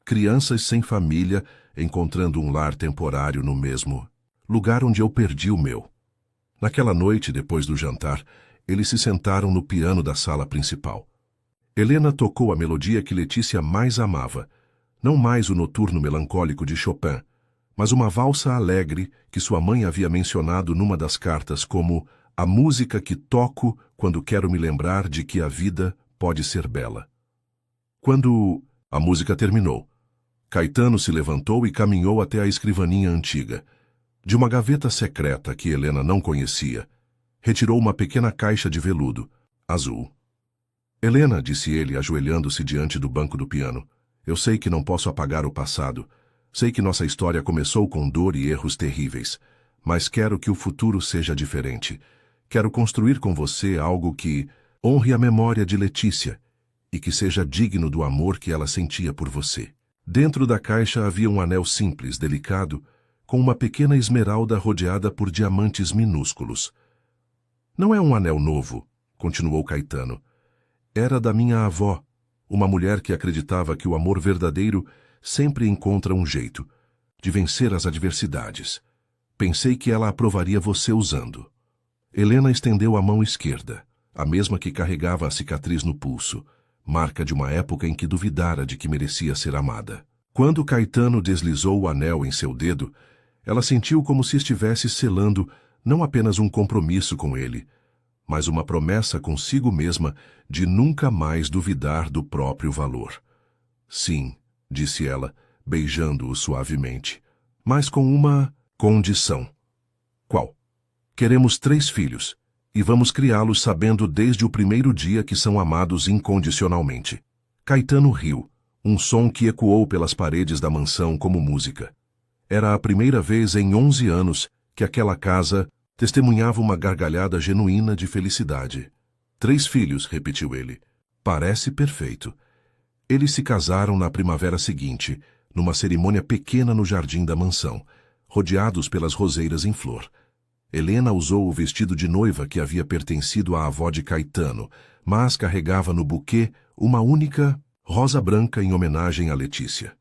Crianças sem família encontrando um lar temporário no mesmo lugar onde eu perdi o meu. Naquela noite, depois do jantar, eles se sentaram no piano da sala principal. Helena tocou a melodia que Letícia mais amava, não mais o noturno melancólico de Chopin, mas uma valsa alegre que sua mãe havia mencionado numa das cartas como a música que toco quando quero me lembrar de que a vida pode ser bela. Quando a música terminou, Caetano se levantou e caminhou até a escrivaninha antiga. De uma gaveta secreta que Helena não conhecia, retirou uma pequena caixa de veludo, azul. Helena, disse ele, ajoelhando-se diante do banco do piano, eu sei que não posso apagar o passado. Sei que nossa história começou com dor e erros terríveis, mas quero que o futuro seja diferente. Quero construir com você algo que honre a memória de Letícia e que seja digno do amor que ela sentia por você. Dentro da caixa havia um anel simples, delicado, com uma pequena esmeralda rodeada por diamantes minúsculos. Não é um anel novo, continuou Caetano. Era da minha avó, uma mulher que acreditava que o amor verdadeiro sempre encontra um jeito de vencer as adversidades. Pensei que ela aprovaria você usando. Helena estendeu a mão esquerda, a mesma que carregava a cicatriz no pulso, marca de uma época em que duvidara de que merecia ser amada. Quando Caetano deslizou o anel em seu dedo, ela sentiu como se estivesse selando não apenas um compromisso com ele, mas uma promessa consigo mesma de nunca mais duvidar do próprio valor. Sim, disse ela, beijando-o suavemente, mas com uma condição. Qual? Queremos 3 filhos, e vamos criá-los sabendo desde o primeiro dia que são amados incondicionalmente. Caetano riu, um som que ecoou pelas paredes da mansão como música. Era a primeira vez em 11 anos que aquela casa testemunhava uma gargalhada genuína de felicidade. 3 filhos, repetiu ele. Parece perfeito. Eles se casaram na primavera seguinte, numa cerimônia pequena no jardim da mansão, rodeados pelas roseiras em flor. Helena usou o vestido de noiva que havia pertencido à avó de Caetano, mas carregava no buquê uma única rosa branca em homenagem a Letícia.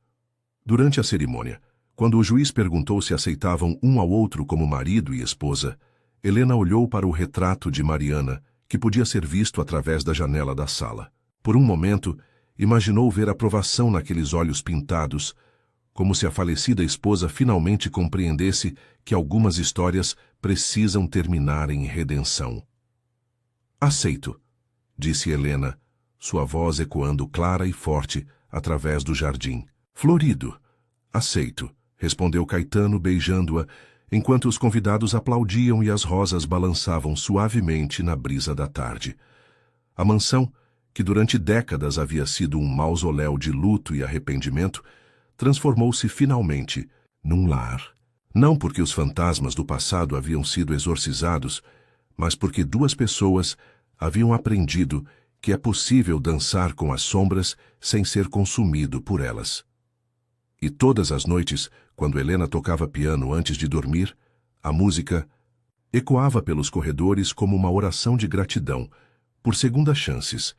Durante a cerimônia, quando o juiz perguntou se aceitavam um ao outro como marido e esposa, Helena olhou para o retrato de Mariana, que podia ser visto através da janela da sala. Por um momento, imaginou ver aprovação naqueles olhos pintados, como se a falecida esposa finalmente compreendesse que algumas histórias precisam terminar em redenção. Aceito, disse Helena, sua voz ecoando clara e forte através do jardim. Florido. Aceito, respondeu Caetano beijando-a, enquanto os convidados aplaudiam e as rosas balançavam suavemente na brisa da tarde. A mansão, que durante décadas havia sido um mausoléu de luto e arrependimento, transformou-se finalmente num lar. Não porque os fantasmas do passado haviam sido exorcizados, mas porque 2 pessoas haviam aprendido que é possível dançar com as sombras sem ser consumido por elas. E todas as noites, quando Helena tocava piano antes de dormir, a música ecoava pelos corredores como uma oração de gratidão por segundas chances,